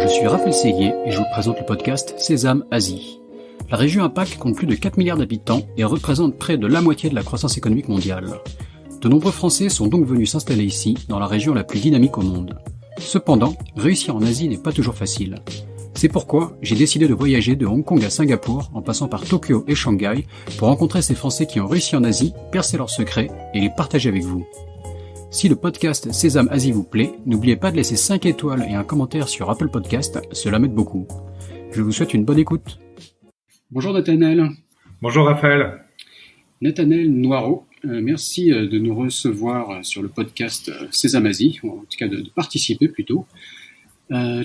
suis Raphaël Séguier et je vous présente le podcast Sésame Asie. La région APAC compte plus de 4 milliards d'habitants et représente près de la moitié de la croissance économique mondiale. De nombreux Français sont donc venus s'installer ici, dans la région la plus dynamique au monde. Cependant, réussir en Asie n'est pas toujours facile. C'est pourquoi j'ai décidé de voyager de Hong Kong à Singapour, en passant par Tokyo et Shanghai, pour rencontrer ces Français qui ont réussi en Asie, percer leurs secrets et les partager avec vous. Si le podcast Sésame Asie vous plaît, n'oubliez pas de laisser 5 étoiles et un commentaire sur Apple Podcast, cela m'aide beaucoup. Je vous souhaite une bonne écoute. Bonjour Nathanaël. Bonjour Raphaël. Nathanaël Noiraud, merci de nous recevoir sur le podcast Sésame Asie, ou en tout cas de participer plutôt.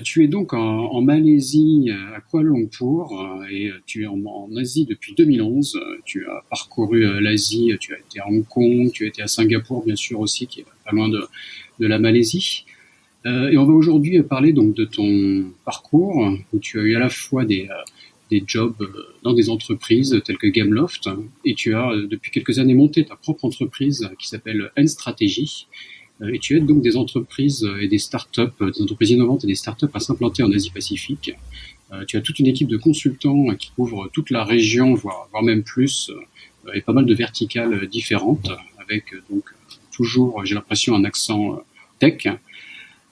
Tu es donc en Malaisie, à Kuala Lumpur, et tu es en Asie depuis 2011. Tu as parcouru l'Asie, tu as été à Hong Kong, tu as été à Singapour, bien sûr aussi, qui est pas loin de la Malaisie. Et on va aujourd'hui parler donc de ton parcours, où tu as eu à la fois des jobs dans des entreprises telles que Gameloft, et tu as depuis quelques années monté ta propre entreprise qui s'appelle N-Strategy. Et tu aides donc des entreprises et des startups, des entreprises innovantes et des startups à s'implanter en Asie-Pacifique. Tu as toute une équipe de consultants qui couvre toute la région, voire même plus, et pas mal de verticales différentes, avec donc toujours, j'ai l'impression, un accent tech.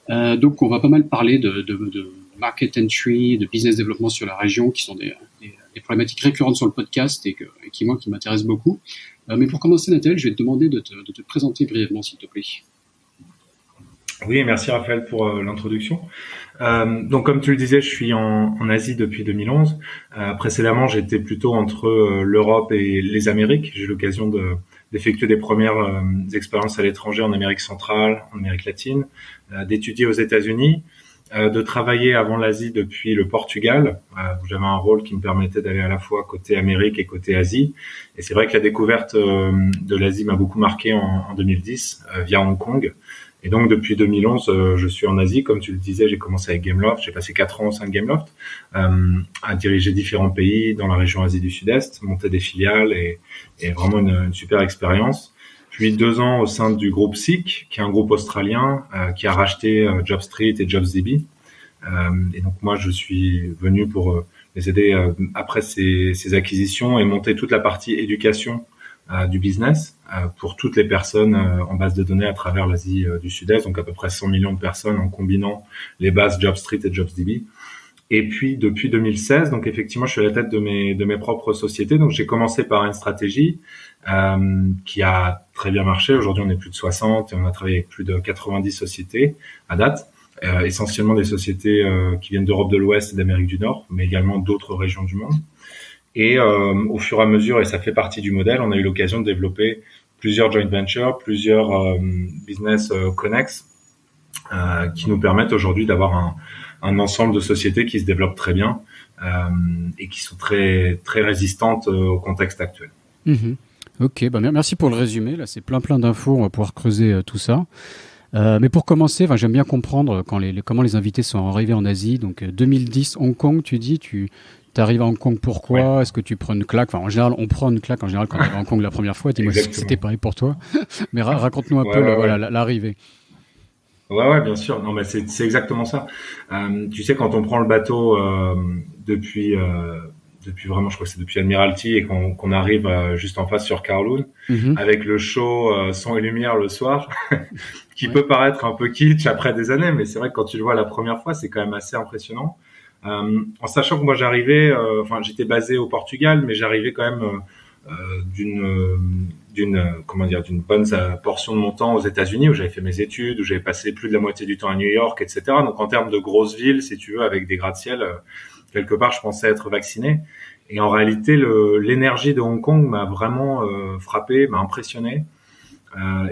Donc on va pas mal parler de market entry, de business development sur la région, qui sont des problématiques récurrentes sur le podcast et qui m'intéressent beaucoup. Mais pour commencer, Nathalie, je vais te demander de te présenter brièvement, s'il te plaît. Oui, merci Raphaël pour l'introduction. Donc comme tu le disais, je suis en Asie depuis 2011. Précédemment, j'étais plutôt entre l'Europe et les Amériques. J'ai eu l'occasion d'effectuer des premières expériences à l'étranger en Amérique centrale, en Amérique latine, d'étudier aux États-Unis, de travailler avant l'Asie depuis le Portugal, où j'avais un rôle qui me permettait d'aller à la fois côté Amérique et côté Asie. Et c'est vrai que la découverte de l'Asie m'a beaucoup marqué en 2010 via Hong Kong. Et donc, depuis 2011, je suis en Asie. Comme tu le disais, j'ai commencé avec Gameloft. J'ai passé 4 ans au sein de Gameloft, à diriger différents pays dans la région Asie du Sud-Est, monter des filiales et vraiment une super expérience. Puis 2 ans au sein du groupe SEEK, qui est un groupe australien, qui a racheté JobStreet et JobsDB. Et donc, moi, je suis venu pour les aider après ces acquisitions et monter toute la partie éducation du business pour toutes les personnes en base de données à travers l'Asie du Sud-Est, donc à peu près 100 millions de personnes en combinant les bases JobStreet et JobsDB. Et puis depuis 2016, donc effectivement, je suis à la tête de mes propres sociétés. Donc j'ai commencé par N-Strategy qui a très bien marché. Aujourd'hui, on est plus de 60 et on a travaillé avec plus de 90 sociétés à date. Essentiellement des sociétés qui viennent d'Europe de l'Ouest et d'Amérique du Nord, mais également d'autres régions du monde. Et au fur et à mesure, et ça fait partie du modèle, on a eu l'occasion de développer plusieurs joint ventures, plusieurs business connects qui nous permettent aujourd'hui d'avoir un ensemble de sociétés qui se développent très bien et qui sont très très résistantes au contexte actuel. Mmh. Ok, merci pour le résumé. Là, c'est plein d'infos. On va pouvoir creuser tout ça. Mais pour commencer, j'aime bien comprendre comment les invités sont arrivés en Asie. Donc 2010, Hong Kong, tu dis, tu arrives à Hong Kong, pourquoi ? Ouais. Est-ce que tu prends une claque ? En général, on prend une claque quand on arrive à Hong Kong la première fois. Dis-moi si c'était pareil pour toi. Mais raconte-nous un peu l'arrivée. Ouais, bien sûr. Non, mais c'est exactement ça. Tu sais, quand on prend le bateau depuis vraiment, je crois que c'est depuis Admiralty et qu'on arrive juste en face sur Kowloon, avec le show son et lumière le soir, qui peut paraître un peu kitsch après des années, mais c'est vrai que quand tu le vois la première fois, c'est quand même assez impressionnant. En sachant que moi j'arrivais, j'étais basé au Portugal, mais j'arrivais quand même d'une bonne portion de mon temps aux États-Unis, où j'avais fait mes études, où j'avais passé plus de la moitié du temps à New York, etc. Donc en termes de grosses villes, si tu veux, avec des gratte-ciel, quelque part je pensais être vacciné. Et en réalité, l'énergie de Hong Kong m'a vraiment frappé, m'a impressionné.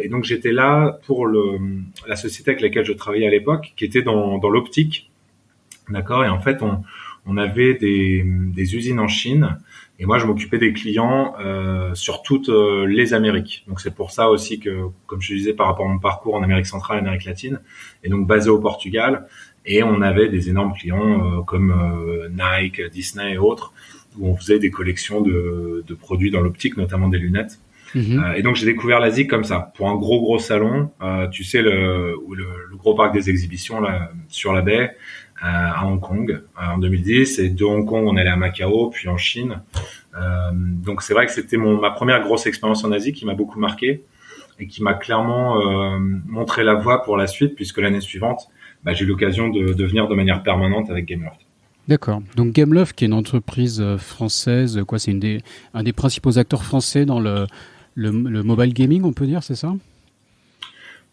Et donc j'étais là pour la société avec laquelle je travaillais à l'époque, qui était dans l'optique. D'accord. Et en fait, on avait des usines en Chine, et moi, je m'occupais des clients sur toutes les Amériques. Donc, c'est pour ça aussi que, comme je te disais, par rapport à mon parcours en Amérique centrale, Amérique latine, et donc basé au Portugal, et on avait des énormes clients comme Nike, Disney et autres, où on faisait des collections de produits dans l'optique, notamment des lunettes. Et donc j'ai découvert l'Asie comme ça, pour un gros salon, tu sais, le gros parc des exhibitions là sur la baie, à Hong Kong en 2010, et de Hong Kong on est allé à Macao, puis en Chine. Donc c'est vrai que c'était ma première grosse expérience en Asie qui m'a beaucoup marqué et qui m'a clairement montré la voie pour la suite, puisque l'année suivante, j'ai eu l'occasion de venir de manière permanente avec Gameloft. D'accord. Donc Gameloft, qui est une entreprise française, quoi, c'est un des principaux acteurs français dans le mobile gaming, on peut dire, c'est ça?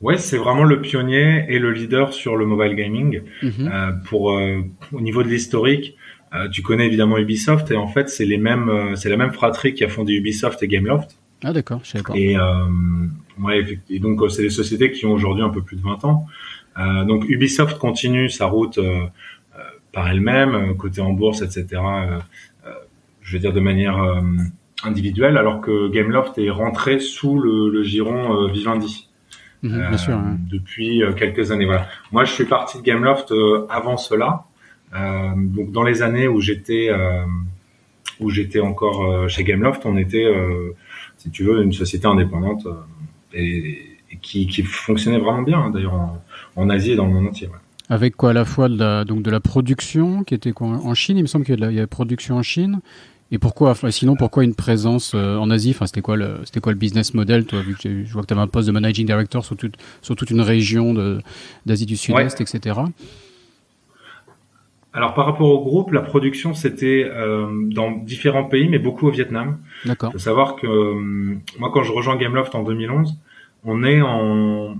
Ouais, c'est vraiment le pionnier et le leader sur le mobile gaming. Au niveau de l'historique, tu connais évidemment Ubisoft, et en fait c'est la même fratrie qui a fondé Ubisoft et Gameloft. Ah d'accord, je savais pas. Et donc c'est des sociétés qui ont aujourd'hui un peu plus de 20 ans. Donc Ubisoft continue sa route par elle-même, côté en bourse, etc. Je veux dire de manière individuelle, alors que Gameloft est rentré sous le giron Vivendi. Bien sûr, hein. Depuis quelques années. Voilà. Moi, je suis parti de Gameloft avant cela. Donc, dans les années où j'étais encore chez Gameloft, on était, si tu veux, une société indépendante et qui fonctionnait vraiment bien, hein, d'ailleurs en Asie et dans le monde entier. Ouais. Avec quoi, à la fois de la production qui était quoi, en Chine, il me semble qu'il y avait production en Chine. Et pourquoi une présence en Asie? Enfin, c'était quoi le business model, toi, vu que je vois que tu avais un poste de managing director sur toute une région d'Asie du Sud-Est, ouais, etc. Alors, par rapport au groupe, la production, c'était dans différents pays, mais beaucoup au Vietnam. D'accord. Il faut savoir que moi, quand je rejoins Gameloft en 2011, on est en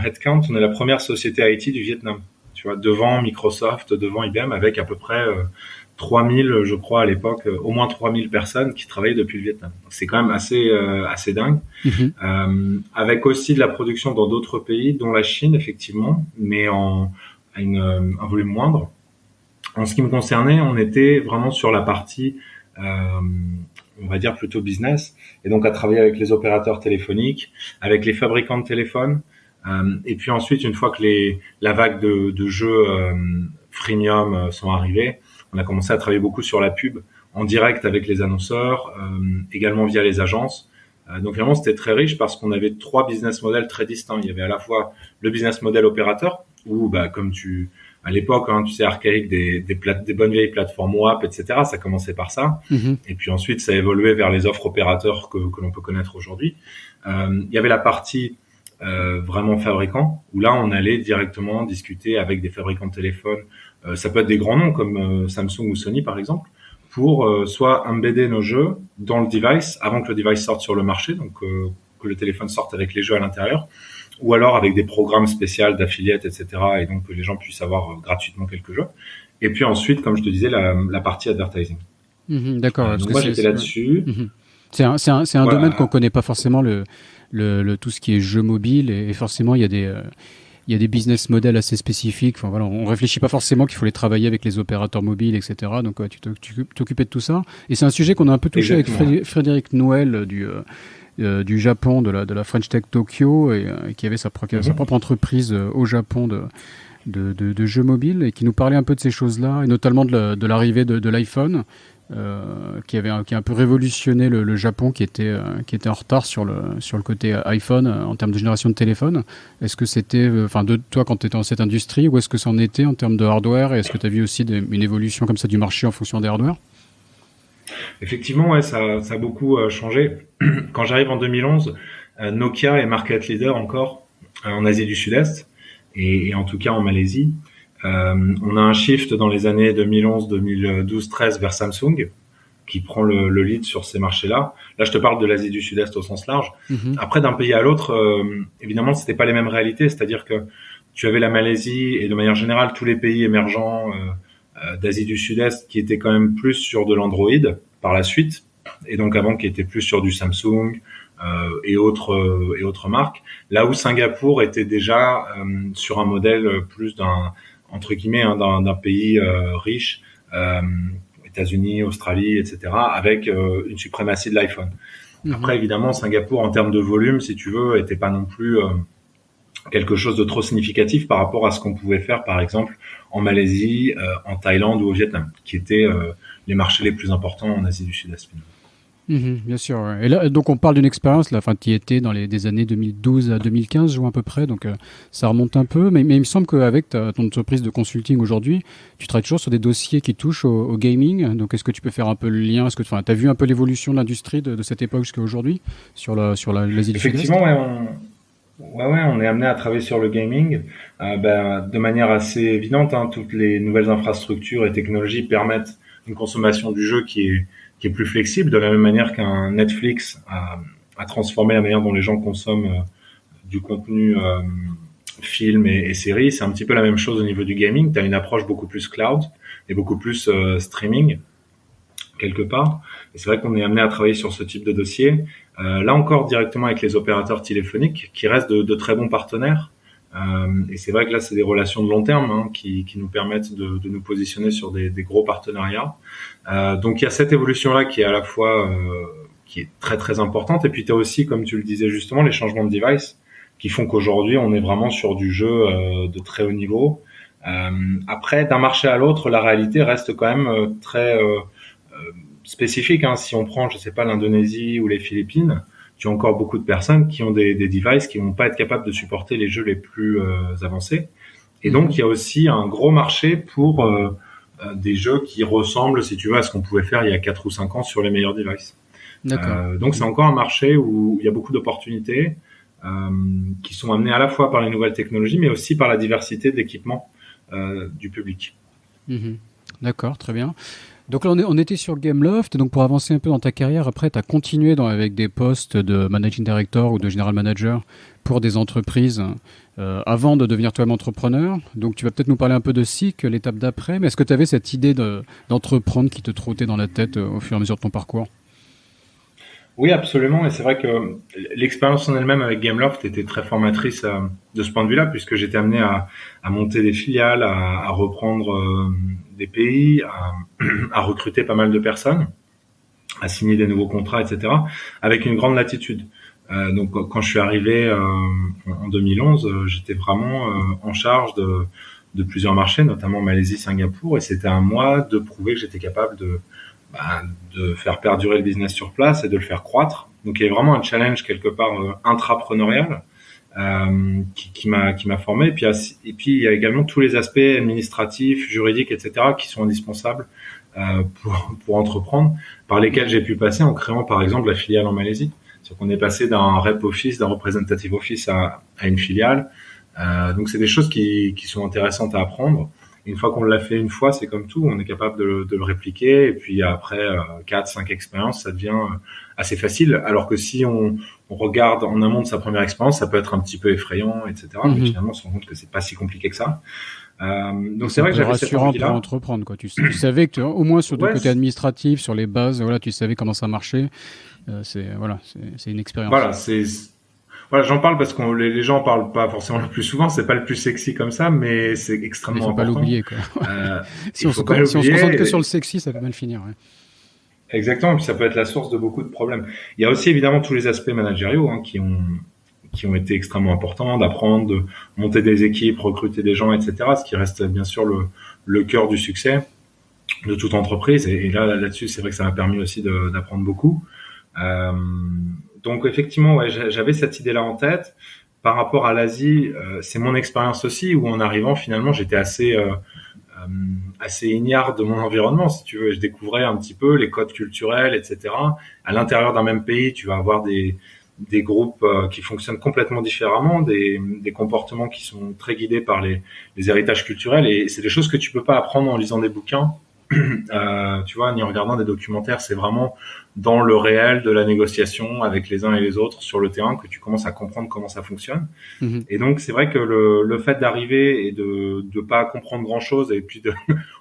headcount, on est la première société IT du Vietnam. Tu vois, devant Microsoft, devant IBM, avec à peu près 3000, je crois, à l'époque, au moins 3000 personnes qui travaillaient depuis le Vietnam. Donc, c'est quand même assez dingue. Avec aussi de la production dans d'autres pays, dont la Chine, effectivement, mais à un volume moindre. En ce qui me concernait, on était vraiment sur la partie, on va dire plutôt business, et donc à travailler avec les opérateurs téléphoniques, avec les fabricants de téléphones, et puis ensuite, une fois que la vague de jeux freemium sont arrivés, on a commencé à travailler beaucoup sur la pub en direct avec les annonceurs, également via les agences. Donc vraiment, c'était très riche parce qu'on avait 3 business models très distincts. Il y avait à la fois le business model opérateur, où à l'époque, tu sais, archaïque, des bonnes vieilles plateformes WAP, etc. Ça commençait par ça. Et puis ensuite, ça a évolué vers les offres opérateurs que l'on peut connaître aujourd'hui. Il y avait la partie vraiment fabricant, où là, on allait directement discuter avec des fabricants de téléphones. Ça peut être des grands noms comme Samsung ou Sony, par exemple, pour soit embedder nos jeux dans le device avant que le device sorte sur le marché, donc que le téléphone sorte avec les jeux à l'intérieur, ou alors avec des programmes spéciaux d'affiliates, etc. Et donc que les gens puissent avoir gratuitement quelques jeux. Et puis ensuite, comme je te disais, la partie advertising. D'accord. Donc moi, j'étais là-dessus. C'est un domaine qu'on connaît pas forcément, tout ce qui est jeux mobiles, et forcément il y a des business models assez spécifiques. Enfin, voilà, on réfléchit pas forcément qu'il faut les travailler avec les opérateurs mobiles, etc. Donc tu t'occupais de tout ça. Et c'est un sujet qu'on a un peu touché. Exactement. Avec Frédéric Noël du Japon, de la French Tech Tokyo, et qui avait sa propre entreprise au Japon de jeux mobiles, et qui nous parlait un peu de ces choses-là, et notamment de l'arrivée de l'iPhone. Qui a un peu révolutionné le Japon, qui était en retard sur le côté iPhone en termes de génération de téléphone. Est-ce que c'était, toi, quand tu étais dans cette industrie, où est-ce que ça en était en termes de hardware, et est-ce que tu as vu aussi une évolution comme ça du marché en fonction des hardware? Effectivement, ouais, ça a beaucoup changé. Quand j'arrive en 2011, Nokia est market leader encore en Asie du Sud-Est, et en tout cas en Malaisie. On a un shift dans les années 2011, 2012, 13 vers Samsung, qui prend le lead sur ces marchés-là. Là, je te parle de l'Asie du Sud-Est au sens large. Après, d'un pays à l'autre, évidemment, c'était pas les mêmes réalités. C'est-à-dire que tu avais la Malaisie et de manière générale tous les pays émergents d'Asie du Sud-Est qui étaient quand même plus sur de l'Android par la suite, et donc avant qui étaient plus sur du Samsung et autres marques. Là où Singapour était déjà sur un modèle plus entre guillemets, d'un pays riche, États-Unis, Australie, etc., avec une suprématie de l'iPhone. Après, évidemment, Singapour, en termes de volume, si tu veux, était pas non plus quelque chose de trop significatif par rapport à ce qu'on pouvait faire, par exemple, en Malaisie, en Thaïlande ou au Vietnam, qui étaient les marchés les plus importants en Asie du Sud-Est. Bien sûr. Ouais. Et là, donc on parle d'une expérience, là, enfin, tu y étais dans des années 2012 à 2015, je vois à peu près, donc ça remonte un peu. Mais il me semble qu'avec ton entreprise de consulting aujourd'hui, tu travailles toujours sur des dossiers qui touchent au gaming. Donc est-ce que tu peux faire un peu le lien? Est-ce que tu as vu un peu l'évolution de l'industrie de cette époque jusqu'à aujourd'hui sur l'Asie du Sud-Est? Effectivement, ouais, on est amené à travailler sur le gaming de manière assez évidente. Hein, toutes les nouvelles infrastructures et technologies permettent une consommation du jeu qui est plus flexible, de la même manière qu'un Netflix a transformé la manière dont les gens consomment du contenu film et séries. C'est un petit peu la même chose au niveau du gaming. Tu as une approche beaucoup plus cloud et beaucoup plus streaming quelque part. Et c'est vrai qu'on est amené à travailler sur ce type de dossier. Là encore directement avec les opérateurs téléphoniques qui restent de très bons partenaires. Et c'est vrai que là, c'est des relations de long terme qui nous permettent de nous positionner sur des gros partenariats. Donc il y a cette évolution-là qui est à la fois qui est très très importante. Et puis tu as aussi, comme tu le disais justement, les changements de device qui font qu'aujourd'hui, on est vraiment sur du jeu de très haut niveau. Après, d'un marché à l'autre, la réalité reste quand même très spécifique. Hein. Si on prend, je sais pas, l'Indonésie ou les Philippines, tu as encore beaucoup de personnes qui ont des devices qui vont pas être capables de supporter les jeux les plus avancés. Et donc, il y a aussi un gros marché pour des jeux qui ressemblent, si tu veux, à ce qu'on pouvait faire il y a 4 ou 5 ans sur les meilleurs devices. D'accord. Donc, c'est encore un marché où il y a beaucoup d'opportunités qui sont amenées à la fois par les nouvelles technologies, mais aussi par la diversité d'équipements du public. D'accord, très bien. Donc là, on était sur Gameloft, et donc pour avancer un peu dans ta carrière, après, tu as continué avec des postes de managing director ou de general manager pour des entreprises avant de devenir toi-même entrepreneur. Donc tu vas peut-être nous parler un peu de SIC, l'étape d'après, mais est-ce que tu avais cette idée d'entreprendre qui te trottait dans la tête au fur et à mesure de ton parcours? Oui, absolument. Et c'est vrai que l'expérience en elle-même avec Gameloft était très formatrice de ce point de vue-là, puisque j'étais amené à monter des filiales, à reprendre des pays, à recruter pas mal de personnes, à signer des nouveaux contrats, etc., avec une grande latitude. Donc, quand je suis arrivé en 2011, j'étais vraiment en charge de plusieurs marchés, notamment Malaisie, Singapour, et c'était à moi de prouver que j'étais capable de faire perdurer le business sur place et de le faire croître. Donc il y a vraiment un challenge quelque part intrapreneurial qui m'a formé. Et puis il y a également tous les aspects administratifs, juridiques, etc. qui sont indispensables pour entreprendre, par lesquels j'ai pu passer en créant par exemple la filiale en Malaisie. C'est qu'on est passé d'un rep office, d'un representative office à une filiale. Donc c'est des choses qui sont intéressantes à apprendre. Une fois qu'on l'a fait une fois, c'est comme tout, on est capable de le répliquer. Et puis après 4-5 expériences, ça devient assez facile. Alors que si on regarde en amont de sa première expérience, ça peut être un petit peu effrayant, etc. Mais finalement, on se rend compte que c'est pas si compliqué que ça. Donc c'est vrai que j'avais cette rassurant envie-là. pour entreprendre, quoi. Tu savais que au moins sur le côté administratif, sur les bases, voilà, tu savais comment ça marchait. C'est une expérience. Voilà, j'en parle parce que les gens en parlent pas forcément le plus souvent. C'est pas le plus sexy comme ça, mais c'est extrêmement important. Il faut pas l'oublier, quoi. Si on se concentre que sur le sexy, ça peut mal finir. Ouais. Exactement. Et puis ça peut être la source de beaucoup de problèmes. Il y a aussi évidemment tous les aspects managériaux qui ont été extrêmement importants, d'apprendre, de monter des équipes, recruter des gens, etc. Ce qui reste bien sûr le cœur du succès de toute entreprise. Et là-dessus, c'est vrai que ça m'a permis aussi d'apprendre beaucoup. Donc effectivement, ouais, j'avais cette idée-là en tête. Par rapport à l'Asie, c'est mon expérience aussi où en arrivant finalement j'étais assez ignare de mon environnement, si tu veux. Je découvrais un petit peu les codes culturels, etc. À l'intérieur d'un même pays, tu vas avoir des groupes qui fonctionnent complètement différemment, des comportements qui sont très guidés par les héritages culturels, et c'est des choses que tu peux pas apprendre en lisant des bouquins. Tu vois, ni en regardant des documentaires. C'est vraiment dans le réel de la négociation avec les uns et les autres sur le terrain que tu commences à comprendre comment ça fonctionne. Et donc c'est vrai que le fait d'arriver et de pas comprendre grand chose, et puis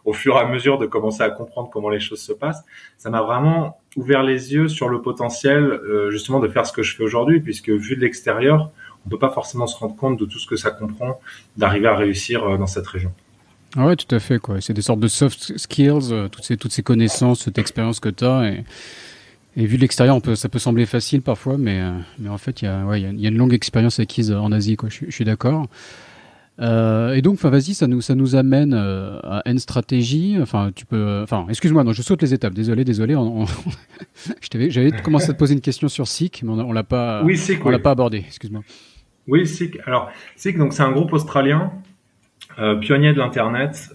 au fur et à mesure de commencer à comprendre comment les choses se passent, ça m'a vraiment ouvert les yeux sur le potentiel justement de faire ce que je fais aujourd'hui, puisque vu de l'extérieur, on peut pas forcément se rendre compte de tout ce que ça comprend d'arriver à réussir dans cette région. Ah ouais, tout à fait, quoi. C'est des sortes de soft skills, toutes ces connaissances, cette expérience que tu as. Et vu de l'extérieur, ça peut sembler facile parfois, mais en fait, il y a une longue expérience acquise en Asie, quoi. Je suis d'accord. Et donc, vas-y, ça nous amène à N stratégie. Enfin, excuse-moi, non, je saute les étapes. Désolé. J'avais commencé à te poser une question sur SICK, mais Oui, SICK, on oui. l'a pas abordé. Excuse-moi. Oui, SICK. Alors, SICK, donc c'est un groupe australien, pionnier de l'internet,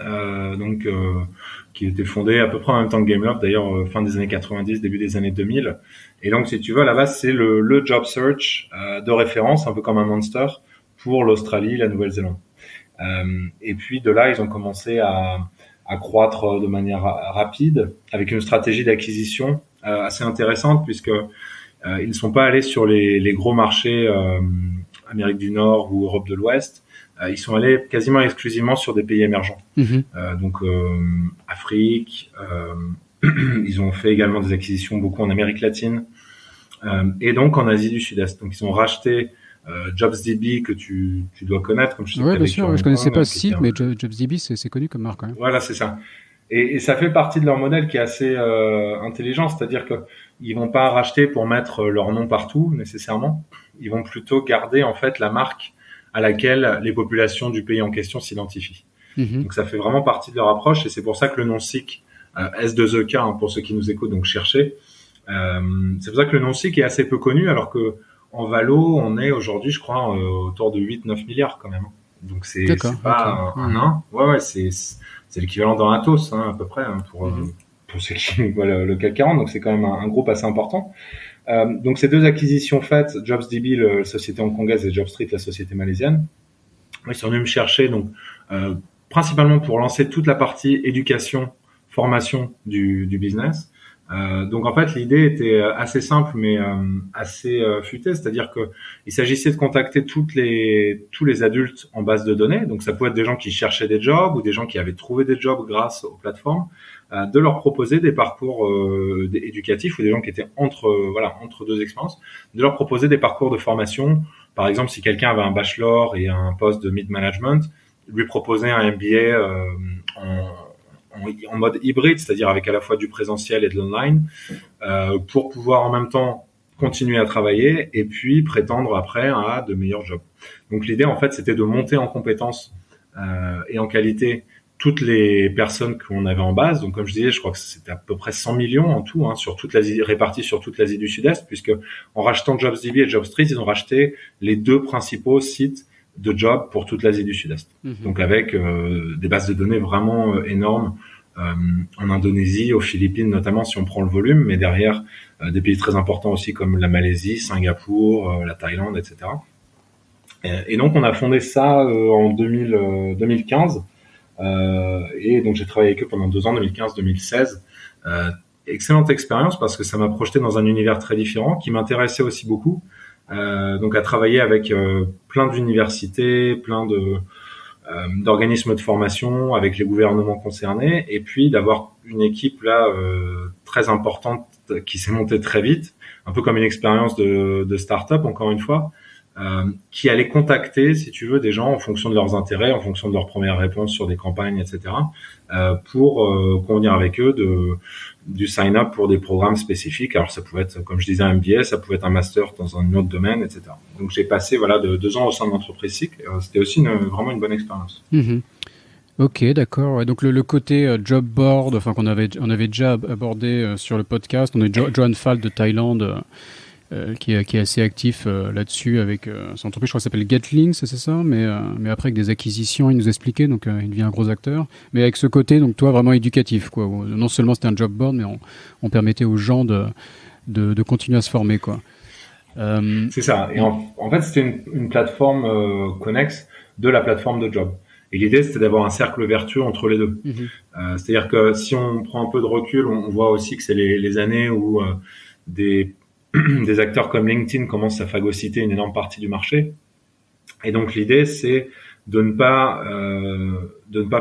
qui était fondé à peu près en même temps que Gameloft, d'ailleurs fin des années 90, début des années 2000. Et donc, si tu veux, à la base, c'est le job search de référence, un peu comme un Monster, pour l'Australie, la Nouvelle-Zélande. Et puis de là, ils ont commencé à croître de manière rapide avec une stratégie d'acquisition assez intéressante puisque ils ne sont pas allés sur les gros marchés Amérique du Nord ou Europe de l'Ouest. Ils sont allés quasiment exclusivement sur des pays émergents. Mm-hmm. Afrique. Ils ont fait également des acquisitions beaucoup en Amérique latine et donc en Asie du Sud-Est. Donc ils ont racheté JobsDB que tu dois connaître, comme je sais que tu as bien vécu sûr. en Je Hong connaissais Kong, pas qui était SICK, mais JobsDB, c'est connu comme marque quand même. voilà, c'est ça. Et ça fait partie de leur modèle qui est assez intelligent, c'est-à-dire que ils vont pas racheter pour mettre leur nom partout nécessairement. Ils vont plutôt garder en fait la marque à laquelle les populations du pays en question s'identifient. Mm-hmm. Donc ça fait vraiment partie de leur approche et c'est pour ça que le nom SICK, S2EK pour ceux qui nous écoutent, donc cherchez. C'est pour ça que le nom SICK est assez peu connu alors que en Valo, on est aujourd'hui, je crois, autour de 8-9 milliards quand même. Donc c'est pas okay. un nain. Ouais, c'est l'équivalent d'un Atos à peu près pour ceux qui voient le CAC 40. Donc c'est quand même un groupe assez important. Donc ces deux acquisitions faites, JobsDB, la société hongkongaise, et JobStreet, la société malaisienne, ils sont venus me chercher donc principalement pour lancer toute la partie éducation, formation du business. Donc en fait l'idée était assez simple mais assez futée, c'est-à-dire que il s'agissait de contacter tous les adultes en base de données, donc ça pouvait être des gens qui cherchaient des jobs ou des gens qui avaient trouvé des jobs grâce aux plateformes, de leur proposer des parcours éducatifs ou des gens qui étaient entre deux expériences, de leur proposer des parcours de formation. Par exemple, si quelqu'un avait un bachelor et un poste de mid-management, lui proposer un MBA en mode hybride, c'est-à-dire avec à la fois du présentiel et de l'online, pour pouvoir en même temps continuer à travailler et puis prétendre après à de meilleurs jobs. Donc l'idée en fait c'était de monter en compétences et en qualité toutes les personnes qu'on avait en base. Donc comme je disais, je crois que c'était à peu près 100 millions en tout, sur toute l'Asie, répartis sur toute l'Asie du Sud-Est, puisque en rachetant JobsDB et JobStreet, ils ont racheté les deux principaux sites de job pour toute l'Asie du Sud-Est. Donc avec des bases de données vraiment énormes en Indonésie, aux Philippines notamment si on prend le volume, mais derrière des pays très importants aussi comme la Malaisie, Singapour, la Thaïlande, etc. Et donc on a fondé ça en 2015 et donc j'ai travaillé avec eux pendant 2 ans, 2015-2016. Excellente expérience parce que ça m'a projeté dans un univers très différent qui m'intéressait aussi beaucoup. Donc à travailler avec plein d'universités, plein d'organismes de formation, avec les gouvernements concernés, et puis d'avoir une équipe là très importante qui s'est montée très vite, un peu comme une expérience de start-up encore une fois, qui allait contacter, si tu veux, des gens en fonction de leurs intérêts, en fonction de leurs premières réponses sur des campagnes, etc., pour convenir avec eux du sign-up pour des programmes spécifiques. Alors ça pouvait être, comme je disais, un MBA, ça pouvait être un master dans un autre domaine, etc. Donc j'ai passé de 2 ans au sein de l'entreprise SICK. C'était aussi vraiment une bonne expérience. Mm-hmm. Ok, d'accord. Ouais, donc le côté job board, enfin on avait déjà abordé sur le podcast. On a Johan Fall de Thaïlande qui est assez actif là-dessus avec son entreprise, je crois que ça s'appelle Getlink, c'est ça, mais après avec des acquisitions, il nous expliquait, donc il devient un gros acteur, mais avec ce côté, donc toi vraiment éducatif, quoi. Non seulement c'était un job board, mais on permettait aux gens de continuer à se former, quoi. C'est ça. Et en fait, c'était une plateforme connexe de la plateforme de job. Et l'idée, c'était d'avoir un cercle vertueux entre les deux. Mm-hmm. C'est-à-dire que si on prend un peu de recul, on voit aussi que c'est les années où des acteurs comme LinkedIn commencent à phagocyter une énorme partie du marché. Et donc l'idée, c'est de ne pas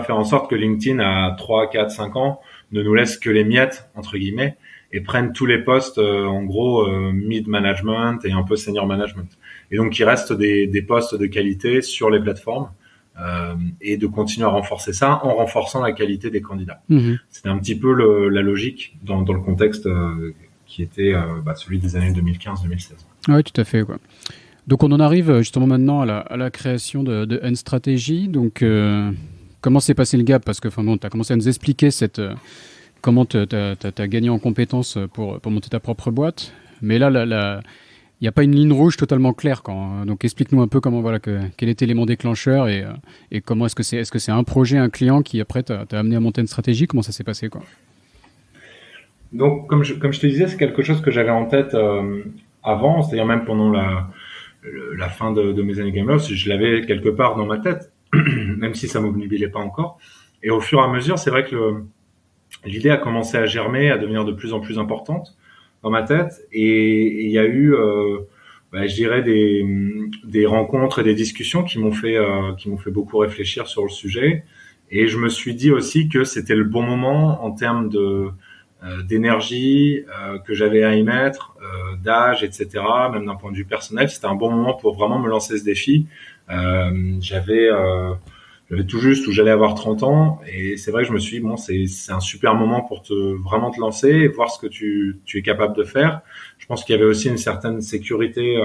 faire en sorte que LinkedIn à 3, 4, 5 ans ne nous laisse que les miettes, entre guillemets, et prenne tous les postes, en gros, mid-management et un peu senior management. Et donc il reste des postes de qualité sur les plateformes et de continuer à renforcer ça en renforçant la qualité des candidats. Mmh. C'était un petit peu la logique dans le contexte qui était celui des années 2015-2016. Oui, tout à fait, quoi. Donc on en arrive justement maintenant à la création de N Strategy. Donc comment s'est passé le gap? Parce que tu as commencé à nous expliquer comment tu as gagné en compétences pour monter ta propre boîte. Mais là, il n'y a pas une ligne rouge totalement claire. Donc explique-nous un peu quel était l'élément déclencheur et comment est-ce que c'est un projet, un client qui après t'a amené à monter une stratégie? Comment ça s'est passé, quoi? Donc, comme je te disais, c'est quelque chose que j'avais en tête avant, c'est-à-dire même pendant la fin de mes années Gameloft, je l'avais quelque part dans ma tête, même si ça m'obnubilait pas encore. Et au fur et à mesure, c'est vrai que l'idée a commencé à germer, à devenir de plus en plus importante dans ma tête. Et il y a eu, je dirais, des rencontres et des discussions qui m'ont fait beaucoup réfléchir sur le sujet. Et je me suis dit aussi que c'était le bon moment en termes d'énergie que j'avais à y mettre, d'âge, etc. Même d'un point de vue personnel, c'était un bon moment pour vraiment me lancer ce défi. J'avais tout juste où j'allais avoir 30 ans et c'est vrai que je me suis dit, bon, c'est un super moment pour vraiment te lancer et voir ce que tu es capable de faire. Je pense qu'il y avait aussi une certaine sécurité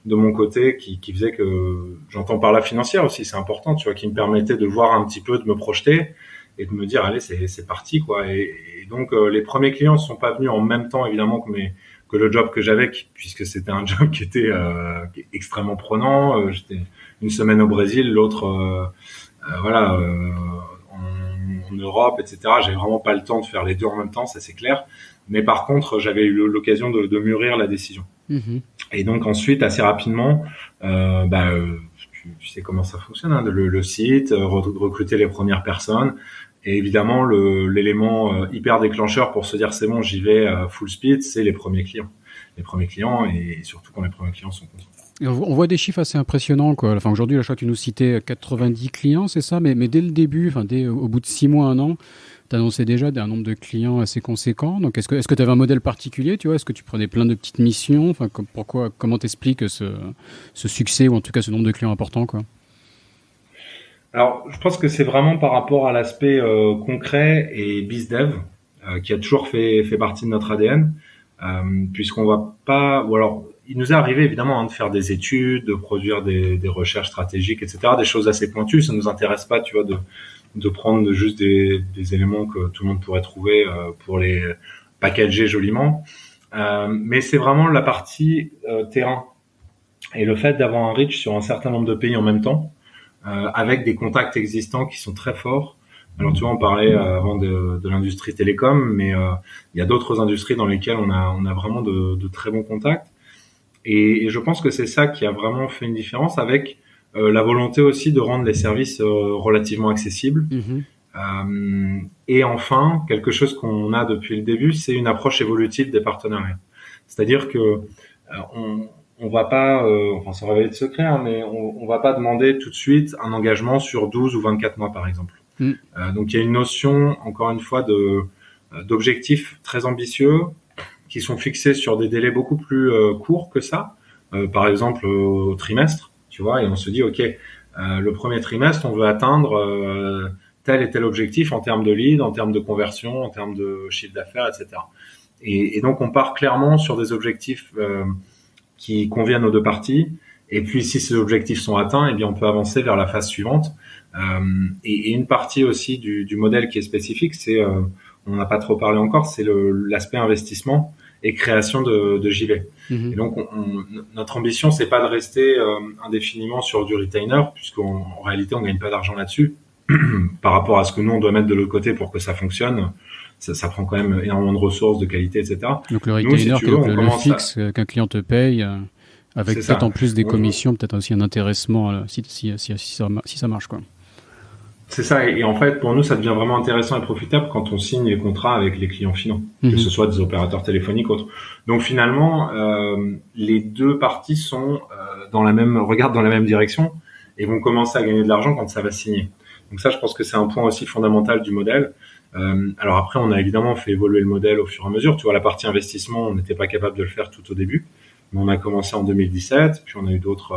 de mon côté qui faisait que, j'entends par la financière aussi, c'est important, tu vois, qui me permettait de voir un petit peu, de me projeter et de me dire, allez, c'est parti, quoi. Et donc, les premiers clients ne sont pas venus en même temps, évidemment, que le job que j'avais, puisque c'était un job qui était extrêmement prenant. J'étais une semaine au Brésil, l'autre, en Europe, etc. J'avais vraiment pas le temps de faire les deux en même temps, ça c'est clair. Mais par contre, j'avais eu l'occasion de mûrir la décision. Mmh. Et donc ensuite, assez rapidement, tu sais comment ça fonctionne, hein, le site, recruter les premières personnes. Et évidemment, l'élément hyper déclencheur pour se dire c'est bon, j'y vais full speed, c'est les premiers clients. Les premiers clients et surtout quand les premiers clients sont contents. Et on voit des chiffres assez impressionnants, quoi. Enfin, aujourd'hui, là, je crois que tu nous citais 90 clients, c'est ça? Mais dès le début, au bout de 6 mois, 1 an, tu annonçais déjà un nombre de clients assez conséquent. Donc, est-ce que tu avais un modèle particulier, tu vois? Est-ce que tu prenais plein de petites missions? Enfin, comment t'expliques ce succès ou en tout cas ce nombre de clients importants, quoi? Alors, je pense que c'est vraiment par rapport à l'aspect concret et bizdev qui a toujours fait partie de notre ADN, puisqu'on va pas, ou alors il nous est arrivé évidemment de faire des études, de produire des recherches stratégiques, etc., des choses assez pointues. Ça nous intéresse pas, tu vois, de prendre juste des éléments que tout le monde pourrait trouver pour les packager joliment. Mais c'est vraiment la partie terrain et le fait d'avoir un reach sur un certain nombre de pays en même temps. Avec des contacts existants qui sont très forts. Alors tu vois, on parlait avant de l'industrie télécom, mais il y a d'autres industries dans lesquelles on a vraiment de très bons contacts. Et je pense que c'est ça qui a vraiment fait une différence avec la volonté aussi de rendre les services relativement accessibles. Mmh. Et enfin, quelque chose qu'on a depuis le début, c'est une approche évolutive des partenariats. C'est-à-dire que on va pas, sans révéler de secret, hein, mais on va pas demander tout de suite un engagement sur 12 ou 24 mois, par exemple. Mm. Donc, il y a une notion, encore une fois, d'objectifs très ambitieux qui sont fixés sur des délais beaucoup plus courts que ça. Par exemple, au trimestre, tu vois, et on se dit, OK, le premier trimestre, on veut atteindre tel et tel objectif en termes de lead, en termes de conversion, en termes de chiffre d'affaires, etc. Et donc, on part clairement sur des objectifs qui conviennent aux deux parties. Et puis, si ces objectifs sont atteints, eh bien, on peut avancer vers la phase suivante. Et une partie aussi du modèle qui est spécifique, c'est, on n'a pas trop parlé encore, c'est l'aspect investissement et création de JV. Mmh. Et donc, notre ambition, c'est pas de rester indéfiniment sur du retainer, puisqu'en réalité, on gagne pas d'argent là-dessus. Par rapport à ce que nous, on doit mettre de l'autre côté pour que ça fonctionne. Ça prend quand même énormément de ressources, de qualité, etc. Donc le retainer, si le fixe qu'un client te paye, avec peut-être en plus des commissions, peut-être aussi un intéressement si ça marche, quoi. C'est ça, et en fait, pour nous, ça devient vraiment intéressant et profitable quand on signe les contrats avec les clients finaux, que ce soit des opérateurs téléphoniques ou autres. Donc finalement, les deux parties sont regardent dans la même direction et vont commencer à gagner de l'argent quand ça va signer. Donc ça, je pense que c'est un point aussi fondamental du modèle. Alors après, on a évidemment fait évoluer le modèle au fur et à mesure. Tu vois, la partie investissement, on n'était pas capable de le faire tout au début, mais on a commencé en 2017, puis on a eu d'autres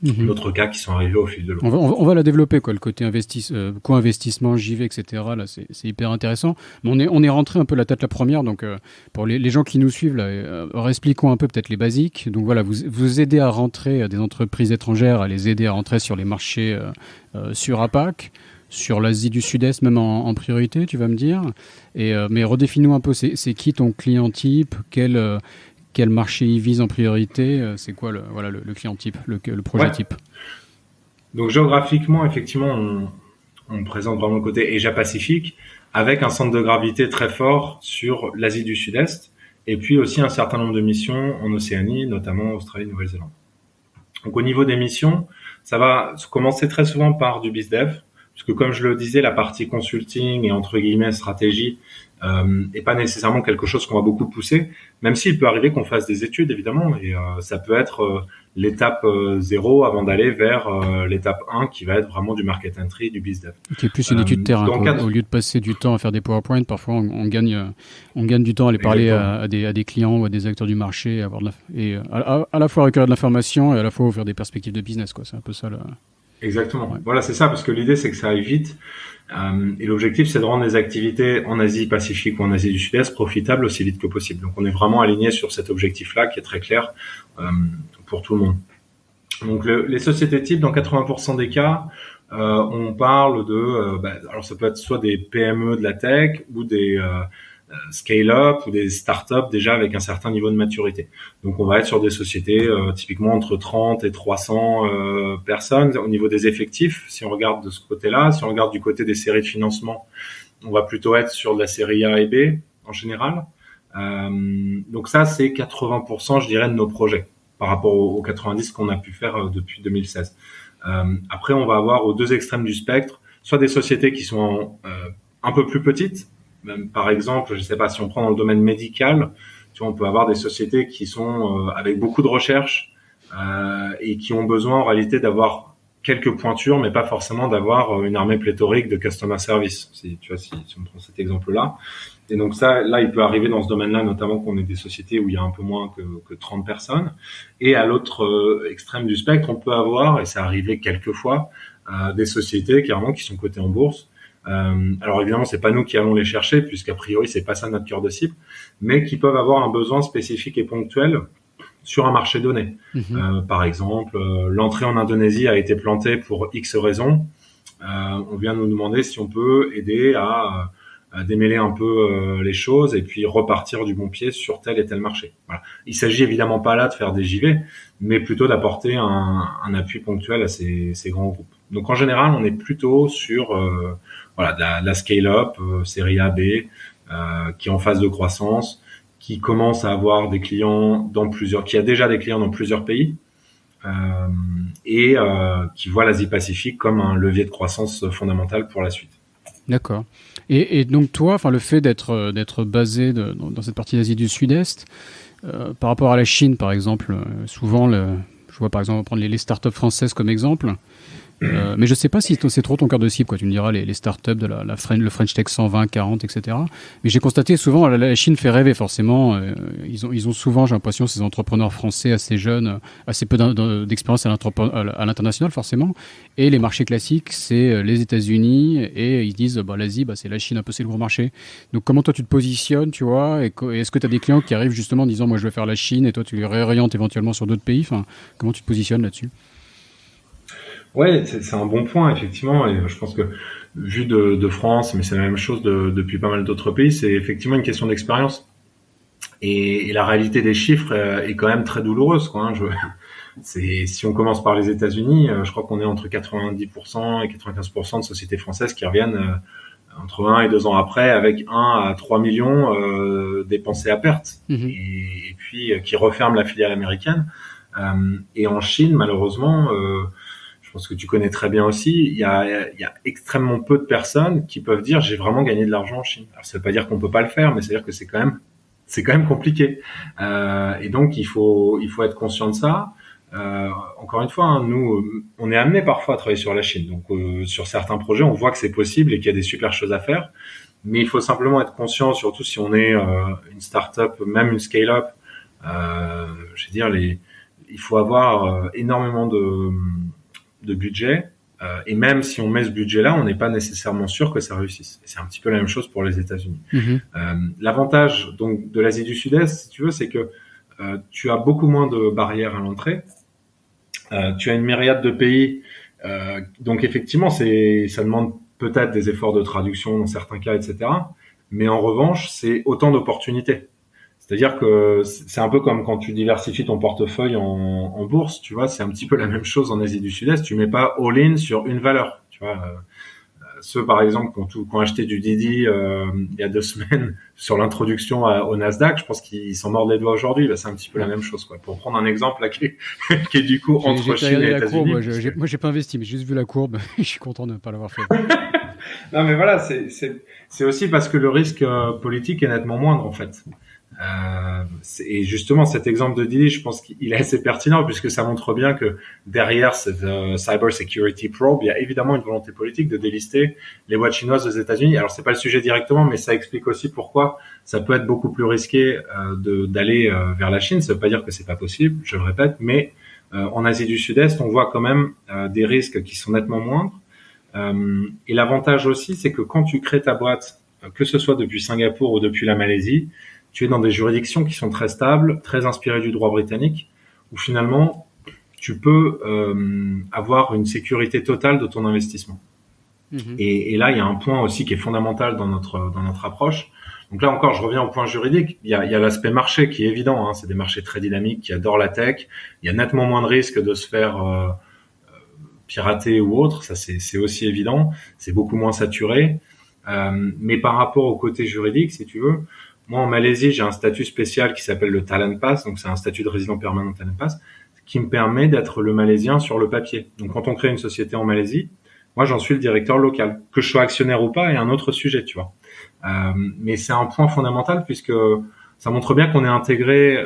d'autres cas qui sont arrivés au fil de l'eau. On va la développer, quoi, le côté co-investissement, JV, etc. Là, c'est hyper intéressant. Mais on est rentré un peu la tête la première. Donc, pour les gens qui nous suivent, là, expliquons un peu peut-être les basiques. Donc voilà, vous aidez à rentrer des entreprises étrangères, à les aider à rentrer sur les marchés sur APAC, sur l'Asie du Sud-Est, même en priorité, tu vas me dire. Mais redéfinis-nous un peu, c'est qui ton client type, quel marché il vise en priorité, c'est quoi le client type, le projet type? Donc géographiquement, effectivement, on présente vraiment le côté Asia-Pacifique, avec un centre de gravité très fort sur l'Asie du Sud-Est, et puis aussi un certain nombre de missions en Océanie, notamment Australie, Nouvelle-Zélande. Donc au niveau des missions, ça va commencer très souvent par du BizDev, puisque comme je le disais, la partie consulting et entre guillemets stratégie est pas nécessairement quelque chose qu'on va beaucoup pousser, même s'il peut arriver qu'on fasse des études évidemment, et ça peut être l'étape 0 avant d'aller vers l'étape 1 qui va être vraiment du market entry, du BizDev. Qui est plus une étude terrain. Au lieu de passer du temps à faire des PowerPoint, parfois on gagne du temps à aller parler à des clients ou à des acteurs du marché, à la fois recueillir de l'information et à la fois ouvrir des perspectives de business, quoi. C'est un peu ça. Exactement. Ouais. Voilà, c'est ça, parce que l'idée, c'est que ça aille vite. Et l'objectif, c'est de rendre les activités en Asie-Pacifique ou en Asie du Sud-Est profitables aussi vite que possible. Donc, on est vraiment aligné sur cet objectif-là qui est très clair pour tout le monde. Donc, les sociétés types, dans 80% des cas, on parle de... alors, ça peut être soit des PME de la tech ou des... scale-up ou des startups déjà avec un certain niveau de maturité. Donc on va être sur des sociétés typiquement entre 30 et 300 personnes au niveau des effectifs, si on regarde de ce côté-là. Si on regarde du côté des séries de financement, on va plutôt être sur de la série A et B en général. Donc ça, c'est 80%, je dirais, de nos projets par rapport aux 90 qu'on a pu faire depuis 2016. Après, on va avoir aux deux extrêmes du spectre, soit des sociétés qui sont un peu plus petites. Même, par exemple, je sais pas, si on prend dans le domaine médical, tu vois, on peut avoir des sociétés qui sont avec beaucoup de recherche et qui ont besoin en réalité d'avoir quelques pointures, mais pas forcément d'avoir une armée pléthorique de customer service. Si on prend cet exemple-là. Et donc ça, là, il peut arriver dans ce domaine-là, notamment qu'on ait des sociétés où il y a un peu moins que 30 personnes. Et à l'autre extrême du spectre, on peut avoir, et ça arrivé quelques fois, des sociétés carrément qui sont cotées en bourse. Alors évidemment, c'est pas nous qui allons les chercher, puisqu'a priori c'est pas ça notre cœur de cible, mais qui peuvent avoir un besoin spécifique et ponctuel sur un marché donné. Par exemple, l'entrée en Indonésie a été plantée pour X raisons. On vient nous demander si on peut aider à démêler un peu les choses et puis repartir du bon pied sur tel et tel marché. Voilà. Il s'agit évidemment pas là de faire des JV, mais plutôt d'apporter un appui ponctuel à ces grands groupes. Donc en général, on est plutôt sur de la scale-up, série A, B, qui est en phase de croissance, qui commence à avoir des clients qui a déjà des clients dans plusieurs pays, et qui voit l'Asie-Pacifique comme un levier de croissance fondamental pour la suite. D'accord. Et donc toi, le fait d'être basé dans cette partie d'Asie du Sud-Est, par rapport à la Chine, par exemple, souvent, je vois par exemple, on va prendre les startups françaises comme exemple. Mais je sais pas si c'est trop ton cœur de cible, quoi. Tu me diras les startups de le French Tech 120, 40, etc. Mais j'ai constaté souvent, la Chine fait rêver forcément. Ils ont souvent, j'ai l'impression, ces entrepreneurs français assez jeunes, assez peu d'expérience à l'international forcément. Et les marchés classiques, c'est les États-Unis, et ils disent, l'Asie, c'est la Chine, un peu c'est le gros marché. Donc comment toi tu te positionnes, tu vois, et est-ce que tu as des clients qui arrivent justement en disant, moi je veux faire la Chine, et toi tu les réorientes éventuellement sur d'autres pays. Comment tu te positionnes là-dessus? Ouais, c'est un bon point, effectivement, et je pense que vu de France, mais c'est la même chose depuis pas mal d'autres pays, c'est effectivement une question d'expérience. Et la réalité des chiffres est quand même très douloureuse, quoi. Hein. Si on commence par les États-Unis, je crois qu'on est entre 90% et 95% de sociétés françaises qui reviennent entre 1 et 2 ans après avec 1 à 3 millions dépensés à perte, et puis qui referment la filiale américaine. Et en Chine, malheureusement, je pense que tu connais très bien aussi, il y a extrêmement peu de personnes qui peuvent dire j'ai vraiment gagné de l'argent en Chine. Alors ça veut pas dire qu'on peut pas le faire, mais c'est dire que c'est quand même compliqué. Et donc il faut être conscient de ça. Encore une fois, hein, nous on est amené parfois à travailler sur la Chine. Donc sur certains projets, on voit que c'est possible et qu'il y a des super choses à faire. Mais il faut simplement être conscient, surtout si on est une start-up, même une scale-up. Je veux dire il faut avoir énormément de budget. Et même si on met ce budget-là, on n'est pas nécessairement sûr que ça réussisse. Et c'est un petit peu la même chose pour les États-Unis. L'avantage donc de l'Asie du Sud-Est, si tu veux, c'est que tu as beaucoup moins de barrières à l'entrée. Tu as une myriade de pays. Donc effectivement, ça demande peut-être des efforts de traduction dans certains cas, etc. Mais en revanche, c'est autant d'opportunités. C'est-à-dire que c'est un peu comme quand tu diversifies ton portefeuille en bourse, tu vois, c'est un petit peu la même chose en Asie du Sud-Est. Tu mets pas all-in sur une valeur, tu vois. Ceux, par exemple, qui ont acheté du Didi il y a 2 semaines sur l'introduction au Nasdaq, je pense qu'ils s'en mordent les doigts aujourd'hui. Bah, c'est un petit peu la même chose, quoi. Pour prendre un exemple là, qui est du coup entre Chine et États-Unis. Moi, j'ai pas investi, mais j'ai juste vu la courbe. Je suis content de ne pas l'avoir fait. Non, mais voilà, c'est aussi parce que le risque politique est nettement moindre, en fait. Et justement, cet exemple de Didi, je pense qu'il est assez pertinent puisque ça montre bien que derrière cette cyber security probe, il y a évidemment une volonté politique de délister les boîtes chinoises aux États-Unis. Alors, c'est pas le sujet directement, mais ça explique aussi pourquoi ça peut être beaucoup plus risqué d'aller vers la Chine. Ça veut pas dire que c'est pas possible, je le répète, mais en Asie du Sud-Est, on voit quand même des risques qui sont nettement moindres. Et l'avantage aussi, c'est que quand tu crées ta boîte, que ce soit depuis Singapour ou depuis la Malaisie, tu es dans des juridictions qui sont très stables, très inspirées du droit britannique, où finalement, tu peux avoir une sécurité totale de ton investissement. Et là, il y a un point aussi qui est fondamental dans notre approche. Donc là encore, je reviens au point juridique. Il y a l'aspect marché qui est évident. Hein, c'est des marchés très dynamiques qui adorent la tech. Il y a nettement moins de risques de se faire pirater ou autre. Ça, c'est aussi évident. C'est beaucoup moins saturé. Mais par rapport au côté juridique, si tu veux, moi, en Malaisie, j'ai un statut spécial qui s'appelle le Talent Pass, donc c'est un statut de résident permanent Talent Pass, qui me permet d'être le Malaisien sur le papier. Donc, quand on crée une société en Malaisie, moi, j'en suis le directeur local. Que je sois actionnaire ou pas est un autre sujet, tu vois. Mais c'est un point fondamental puisque ça montre bien qu'on est intégré,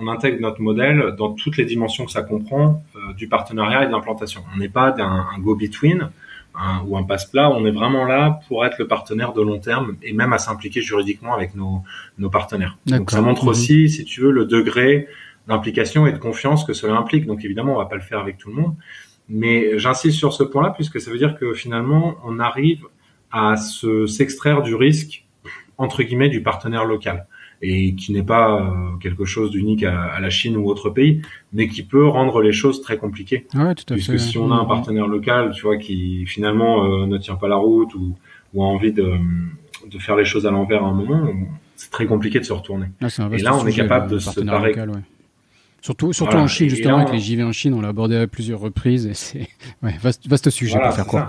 on intègre notre modèle dans toutes les dimensions que ça comprend du partenariat et de l'implantation. On n'est pas un go-between, ou un passe-plat, on est vraiment là pour être le partenaire de long terme et même à s'impliquer juridiquement avec nos partenaires. Donc ça montre aussi, si tu veux, le degré d'implication et de confiance que cela implique. Donc évidemment, on va pas le faire avec tout le monde, mais j'insiste sur ce point-là puisque ça veut dire que finalement, on arrive à s'extraire du risque entre guillemets du partenaire local et qui n'est pas quelque chose d'unique à la Chine ou autre pays, mais qui peut rendre les choses très compliquées. Ouais, tout à puisque fait. Si on a un partenaire local, tu vois, qui finalement ne tient pas la route ou a envie de faire les choses à l'envers à un moment, c'est très compliqué de se retourner. Et là, on est capable de se parer. Local, ouais. Surtout voilà. En Chine, justement, là, avec les JV en Chine, on l'a abordé à plusieurs reprises et c'est vaste sujet pour faire quoi.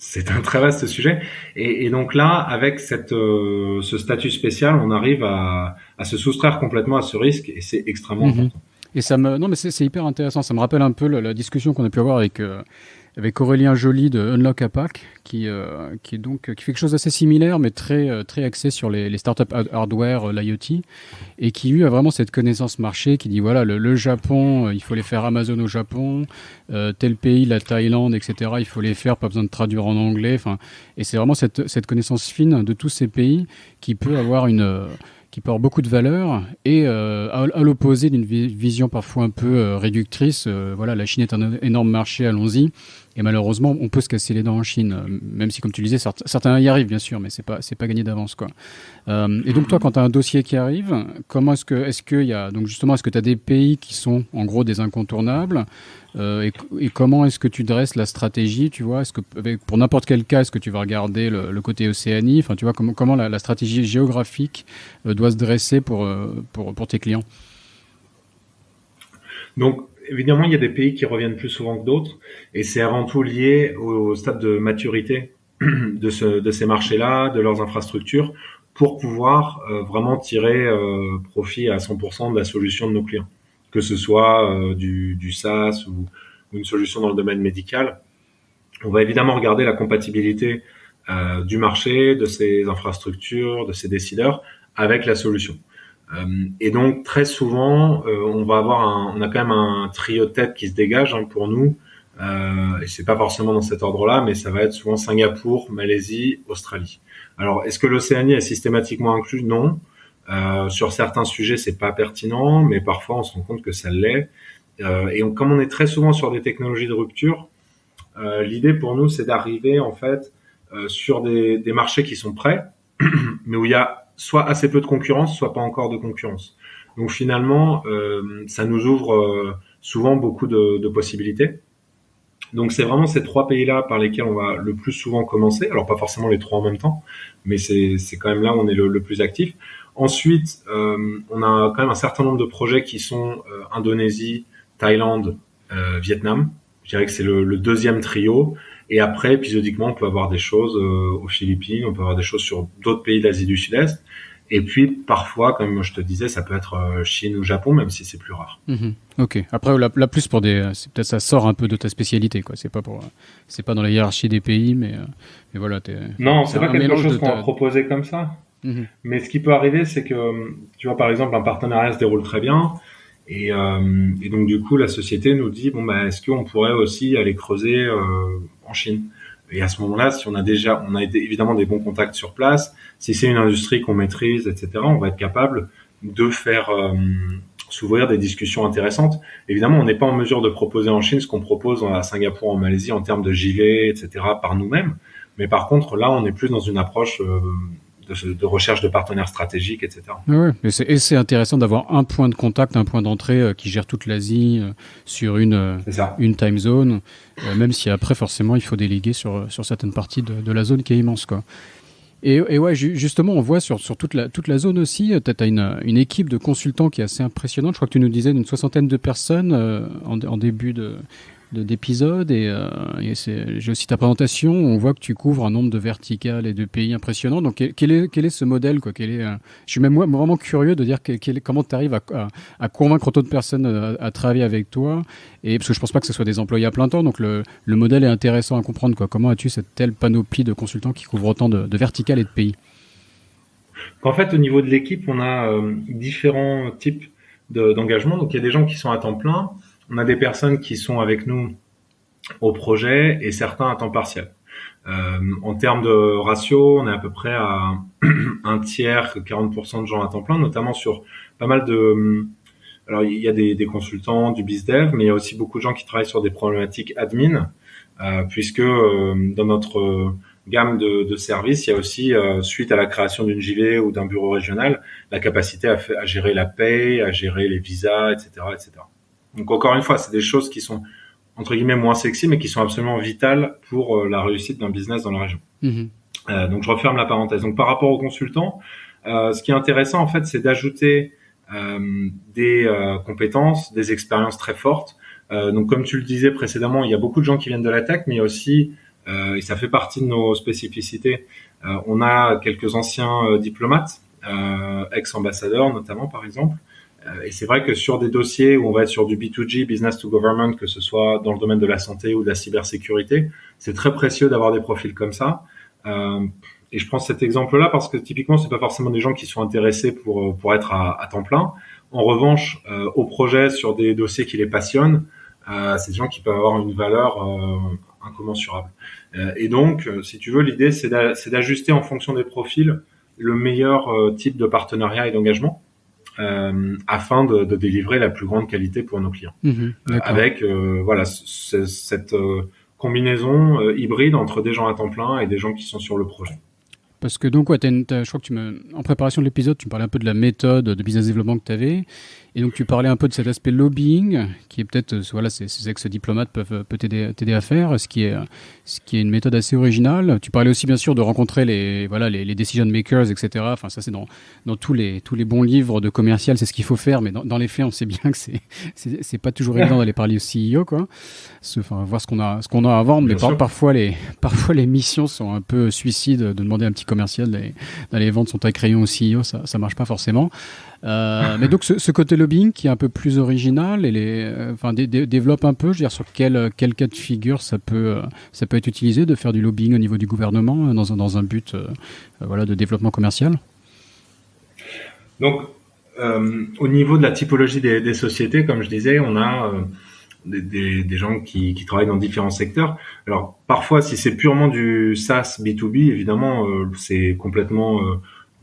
C'est un très vaste sujet. Et donc là, avec ce statut spécial, on arrive à se soustraire complètement à ce risque et c'est extrêmement important. Et non, mais c'est hyper intéressant. Ça me rappelle un peu la discussion qu'on a pu avoir avec Aurélien Joly de Unlock APAC, qui fait quelque chose d'assez similaire, mais très axé sur les startups hardware, l'IoT, et qui lui a vraiment cette connaissance marché, qui dit voilà, le Japon, il faut les faire Amazon au Japon, tel pays, la Thaïlande, etc., il faut les faire, pas besoin de traduire en anglais. Et c'est vraiment cette connaissance fine de tous ces pays qui peut avoir qui porte beaucoup de valeur et à l'opposé d'une vision parfois un peu réductrice. Voilà, la Chine est un énorme marché, allons-y. Et malheureusement, on peut se casser les dents en Chine, même si, comme tu le disais, certains y arrivent, bien sûr, mais c'est pas gagné d'avance, quoi. Et donc, toi, quand tu as un dossier qui arrive, comment est-ce que tu as des pays qui sont, en gros, des incontournables et comment est-ce que tu dresses la stratégie, tu vois? Est-ce que, pour n'importe quel cas, est-ce que tu vas regarder le côté Océanie? Enfin, tu vois, comment la stratégie géographique doit se dresser pour tes clients? Donc, évidemment, il y a des pays qui reviennent plus souvent que d'autres, et c'est avant tout lié au stade de maturité de ces marchés-là, de leurs infrastructures, pour pouvoir vraiment tirer profit à 100% de la solution de nos clients, que ce soit du SaaS ou une solution dans le domaine médical. On va évidemment regarder la compatibilité du marché, de ses infrastructures, de ses décideurs avec la solution. Et donc très souvent, on a quand même un trio de tête qui se dégage pour nous. Et c'est pas forcément dans cet ordre-là, mais ça va être souvent Singapour, Malaisie, Australie. Alors, est-ce que l'Océanie est systématiquement inclus? Non. Sur certains sujets, c'est pas pertinent, mais parfois on se rend compte que ça l'est. Comme on est très souvent sur des technologies de rupture, l'idée pour nous, c'est d'arriver en fait sur des marchés qui sont prêts, mais où il y a soit assez peu de concurrence, soit pas encore de concurrence. Donc finalement, ça nous ouvre souvent beaucoup de possibilités. Donc c'est vraiment ces trois pays-là par lesquels on va le plus souvent commencer. Alors pas forcément les trois en même temps, mais c'est quand même là où on est le plus actif. Ensuite, on a quand même un certain nombre de projets qui sont Indonésie, Thaïlande, Vietnam. Je dirais que c'est le deuxième trio. Et après, épisodiquement, on peut avoir des choses aux Philippines, on peut avoir des choses sur d'autres pays d'Asie du Sud-Est. Et puis, parfois, comme je te disais, ça peut être Chine ou Japon, même si c'est plus rare. Ok. Après, la plus pour c'est peut-être ça sort un peu de ta spécialité, quoi. C'est pas dans la hiérarchie des pays, mais voilà. Non, c'est pas quelque chose qu'on va proposer comme ça. Mais ce qui peut arriver, c'est que, tu vois, par exemple, un partenariat se déroule très bien. Et donc, du coup, la société nous dit, bon, bah, est-ce qu'on pourrait aussi aller creuser en Chine? Et à ce moment-là, si on a évidemment des bons contacts sur place, si c'est une industrie qu'on maîtrise, etc., on va être capable de faire s'ouvrir des discussions intéressantes. Évidemment, on n'est pas en mesure de proposer en Chine ce qu'on propose à Singapour, en Malaisie, en termes de JV, etc., par nous-mêmes. Mais par contre, là, on est plus dans une approche de recherche de partenaires stratégiques, etc. Ouais, et c'est intéressant d'avoir un point de contact, un point d'entrée qui gère toute l'Asie sur une time zone, même si après, forcément, il faut déléguer sur certaines parties de la zone qui est immense, quoi. Et ouais, justement, on voit sur toute la zone aussi, tu as une équipe de consultants qui est assez impressionnante. Je crois que tu nous disais d'une 60aine de personnes en début d'épisode, et j'ai aussi ta présentation. On voit que tu couvres un nombre de verticales et de pays impressionnants. Donc quel est ce modèle, quoi? Je suis même moi vraiment curieux de dire comment tu arrives à convaincre autant de personnes à travailler avec toi, et parce que je pense pas que ce soit des employés à plein temps. Donc le modèle est intéressant à comprendre, quoi. Comment as-tu cette telle panoplie de consultants qui couvrent autant de verticales et de pays? En fait, au niveau de l'équipe, on a différents types d'engagement. Donc il y a des gens qui sont à temps plein. On a des personnes qui sont avec nous au projet et certains à temps partiel. En termes de ratio, on est à peu près à un tiers, 40% de gens à temps plein, notamment sur pas mal de... Alors, il y a des consultants, du BizDev, mais il y a aussi beaucoup de gens qui travaillent sur des problématiques admin, puisque dans notre gamme de services, il y a aussi, suite à la création d'une JV ou d'un bureau régional, la capacité à gérer la paye, à gérer les visas, etc., etc. Donc encore une fois, c'est des choses qui sont entre guillemets moins sexy, mais qui sont absolument vitales pour la réussite d'un business dans la région. Donc je referme la parenthèse. Donc par rapport aux consultants, ce qui est intéressant en fait, c'est d'ajouter des compétences, des expériences très fortes. Donc comme tu le disais précédemment, il y a beaucoup de gens qui viennent de la tech, mais il y a aussi, et ça fait partie de nos spécificités, on a quelques anciens diplomates, ex-ambassadeurs notamment par exemple. Et c'est vrai que sur des dossiers où on va être sur du B2G, business to government, que ce soit dans le domaine de la santé ou de la cybersécurité, c'est très précieux d'avoir des profils comme ça. Et je prends cet exemple-là parce que typiquement, c'est pas forcément des gens qui sont intéressés pour être à temps plein. En revanche, au projet sur des dossiers qui les passionnent, c'est des gens qui peuvent avoir une valeur incommensurable. Et donc, si tu veux, l'idée, c'est d'ajuster en fonction des profils le meilleur type de partenariat et d'engagement. Afin de délivrer la plus grande qualité pour nos clients. Avec voilà cette combinaison hybride entre des gens à temps plein et des gens qui sont sur le projet. Parce que donc, ouais, je crois que en préparation de l'épisode, tu me parlais un peu de la méthode de business développement que tu avais. Et donc, tu parlais un peu de cet aspect lobbying, qui est peut-être, voilà, ces ex-diplomates peuvent t'aider à faire, ce qui est une méthode assez originale. Tu parlais aussi, bien sûr, de rencontrer les decision makers, etc. Enfin, ça, c'est dans tous les bons livres de commercial, c'est ce qu'il faut faire. Mais dans les faits, on sait bien que c'est pas toujours évident d'aller parler au CEO, quoi. Enfin, voir ce qu'on a à vendre. Mais parfois, les missions sont un peu suicides de demander à un petit commercial d'aller vendre son taille crayon au CEO, ça marche pas forcément. Mais donc ce côté lobbying qui est un peu plus original et développe un peu, je veux dire, sur quel cas de figure ça peut être utilisé de faire du lobbying au niveau du gouvernement dans un but de développement commercial. Donc au niveau de la typologie des sociétés, comme je disais, on a des gens qui travaillent dans différents secteurs. Alors parfois, si c'est purement du SaaS B2B, évidemment, c'est complètement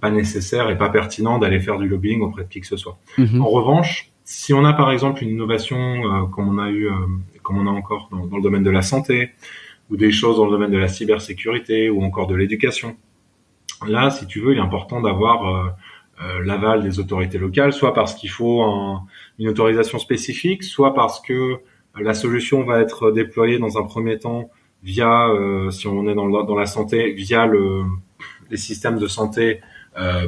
pas nécessaire et pas pertinent d'aller faire du lobbying auprès de qui que ce soit. Mhm. En revanche, si on a par exemple une innovation comme on a encore dans le domaine de la santé, ou des choses dans le domaine de la cybersécurité, ou encore de l'éducation, là, si tu veux, il est important d'avoir l'aval des autorités locales, soit parce qu'il faut une autorisation spécifique, soit parce que la solution va être déployée dans un premier temps via, si on est dans la santé, via les systèmes de santé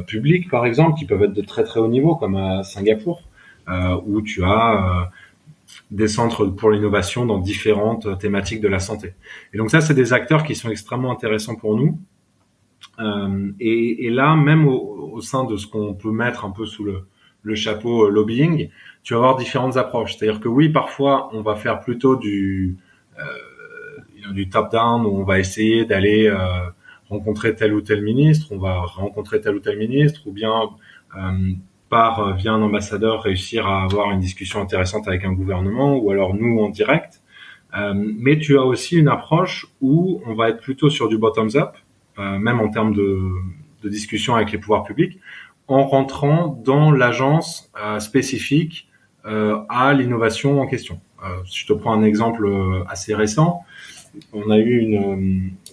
publics, par exemple, qui peuvent être de très très haut niveau, comme à Singapour, où tu as des centres pour l'innovation dans différentes thématiques de la santé. Et donc ça, c'est des acteurs qui sont extrêmement intéressants pour nous. Et là, même au sein de ce qu'on peut mettre un peu sous le chapeau lobbying, tu vas avoir différentes approches. C'est-à-dire que oui, parfois, on va faire plutôt du top-down, où on va essayer d'aller rencontrer tel ou tel ministre, on va rencontrer tel ou tel ministre, ou bien via un ambassadeur réussir à avoir une discussion intéressante avec un gouvernement, ou alors nous en direct. Mais tu as aussi une approche où on va être plutôt sur du bottoms-up, même en termes de discussion avec les pouvoirs publics, en rentrant dans l'agence spécifique à l'innovation en question. Si je te prends un exemple assez récent, on a eu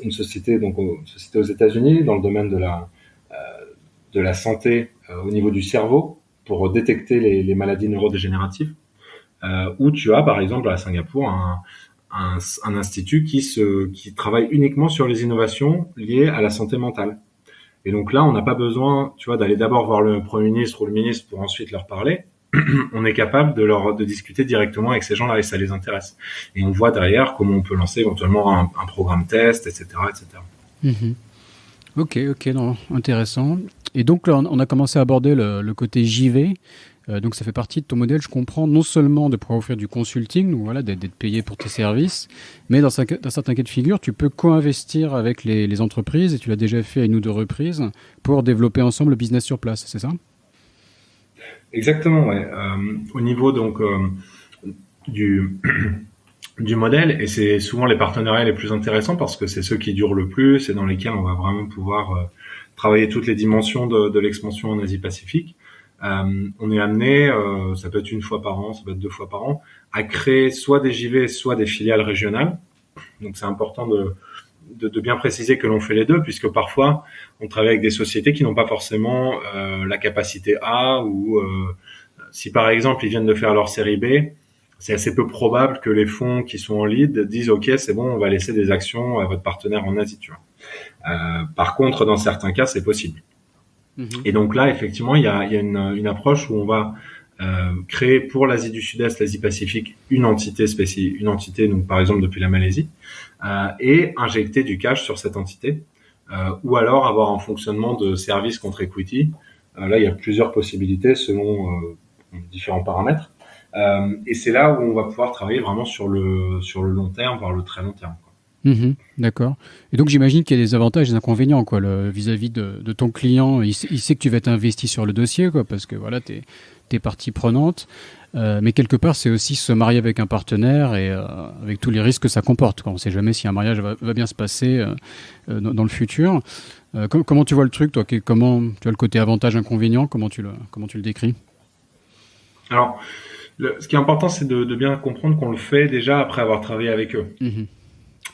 une société, donc une société aux États-Unis dans le domaine de la santé au niveau du cerveau pour détecter les maladies neurodégénératives, où tu as par exemple à Singapour un institut qui travaille uniquement sur les innovations liées à la santé mentale. Et donc là, on n'a pas besoin, tu vois, d'aller d'abord voir le Premier ministre ou le ministre pour ensuite leur parler. On est capable de discuter directement avec ces gens-là et ça les intéresse. Et on voit derrière comment on peut lancer éventuellement un programme test, etc., etc. Mhm. Ok, non, intéressant. Et donc là, on a commencé à aborder le côté JV. Donc ça fait partie de ton modèle, je comprends, non seulement de pouvoir offrir du consulting, donc voilà, d'être payé pour tes services, mais dans certains cas de figure, tu peux co-investir avec les entreprises, et tu l'as déjà fait à une ou deux reprises, pour développer ensemble le business sur place, c'est ça ? Exactement, ouais. Au niveau donc du du modèle, et c'est souvent les partenariats les plus intéressants parce que c'est ceux qui durent le plus et dans lesquels on va vraiment pouvoir travailler toutes les dimensions de l'expansion en Asie-Pacifique. On est amené, ça peut être une fois par an, ça peut être deux fois par an, à créer soit des JV, soit des filiales régionales. Donc c'est important de bien préciser que l'on fait les deux, puisque parfois on travaille avec des sociétés qui n'ont pas forcément la capacité A, ou si par exemple ils viennent de faire leur série B, c'est assez peu probable que les fonds qui sont en lead disent OK, c'est bon, on va laisser des actions à votre partenaire en Asie, tu vois. Par contre, dans certains cas, c'est possible. Mhm. Et donc là, effectivement, il y a une approche où on va créer pour l'Asie du Sud-Est, l'Asie-Pacifique, une entité spécifique, une entité, donc par exemple depuis la Malaisie, et injecter du cash sur cette entité, ou alors avoir un fonctionnement de service contre equity. Là, il y a plusieurs possibilités selon différents paramètres. Et c'est là où on va pouvoir travailler vraiment sur le long terme, voire le très long terme, quoi. D'accord. Et donc j'imagine qu'il y a des avantages et des inconvénients, quoi, vis-à-vis de ton client. Il sait que tu vas être investi sur le dossier, quoi, parce que voilà, t'es partie prenante. Mais quelque part, c'est aussi se marier avec un partenaire et avec tous les risques que ça comporte, quoi. On ne sait jamais si un mariage va bien se passer dans le futur. Comment tu vois le truc, toi? Comment tu vois le côté avantage-inconvénient? Comment tu le décris? Alors, ce qui est important, c'est de bien comprendre qu'on le fait déjà après avoir travaillé avec eux. Mhm.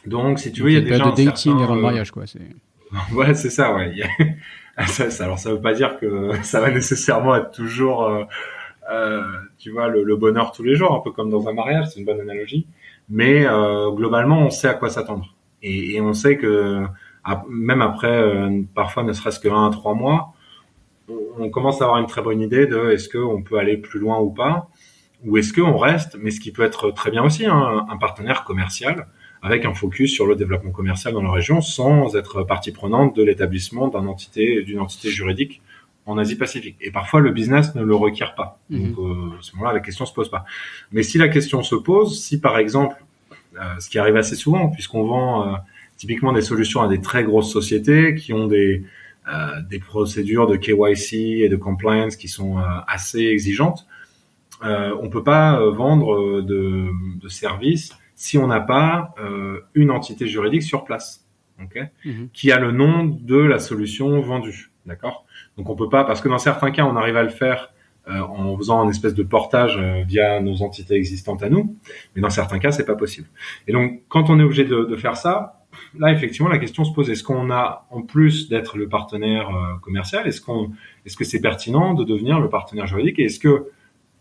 Donc, si tu Donc veux, il y a une déjà période de dating certain, avant le mariage, quoi. ouais, c'est ça, ouais. Alors, ça veut pas dire que ça va nécessairement être toujours, tu vois, le bonheur tous les jours, un peu comme dans un mariage, c'est une bonne analogie. Mais globalement, on sait à quoi s'attendre. Et on sait que même après, parfois, ne serait-ce que 1 à 3 mois, on commence à avoir une très bonne idée de est-ce qu'on peut aller plus loin ou pas, ou est-ce qu'on reste, mais ce qui peut être très bien aussi, hein, un partenaire commercial avec un focus sur le développement commercial dans la région sans être partie prenante de l'établissement d'une entité juridique en Asie-Pacifique. Et parfois, le business ne le requiert pas. Donc, à ce moment-là, la question se pose pas. Mais si la question se pose, si par exemple, ce qui arrive assez souvent, puisqu'on vend typiquement des solutions à des très grosses sociétés qui ont des procédures de KYC et de compliance qui sont assez exigeantes, on peut pas vendre de services si on n'a pas une entité juridique sur place, okay, qui a le nom de la solution vendue. d'accord? Donc on peut pas, parce que dans certains cas, on arrive à le faire en faisant un espèce de portage via nos entités existantes à nous, mais dans certains cas, c'est pas possible. Et donc, quand on est obligé de faire ça, là, effectivement, la question se pose, est-ce qu'on a, en plus d'être le partenaire commercial, est-ce que c'est pertinent de devenir le partenaire juridique, et est-ce que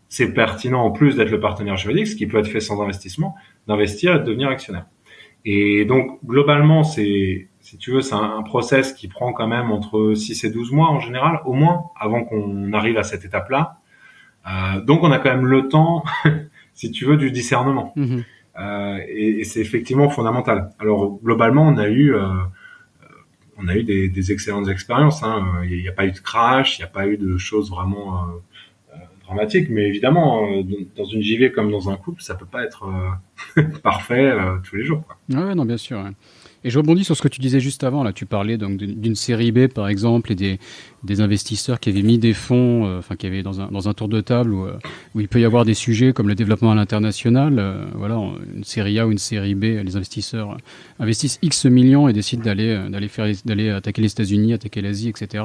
c'est pertinent, en plus d'être le partenaire juridique, ce qui peut être fait sans investissement, d'investir et de devenir actionnaire? Et donc, globalement, si tu veux, c'est un process qui prend quand même entre 6 et 12 mois en général, au moins, avant qu'on arrive à cette étape-là. Donc, on a quand même le temps, si tu veux, du discernement. Mmh. Et c'est effectivement fondamental. Alors, globalement, on a eu des excellentes expériences. Hein. Il n'y a pas eu de crash, il n'y a pas eu de choses vraiment dramatiques. Mais évidemment, dans une JV comme dans un couple, ça peut pas être parfait tous les jours, quoi. Ouais, non, bien sûr. Ouais. Et je rebondis sur ce que tu disais juste avant. Là, tu parlais donc d'une série B, par exemple, et des investisseurs qui avaient mis des fonds, enfin qui avaient dans un tour de table où il peut y avoir des sujets comme le développement à l'international. Voilà, une série A ou une série B, les investisseurs investissent X millions et décident d'aller attaquer les États-Unis, attaquer l'Asie, etc.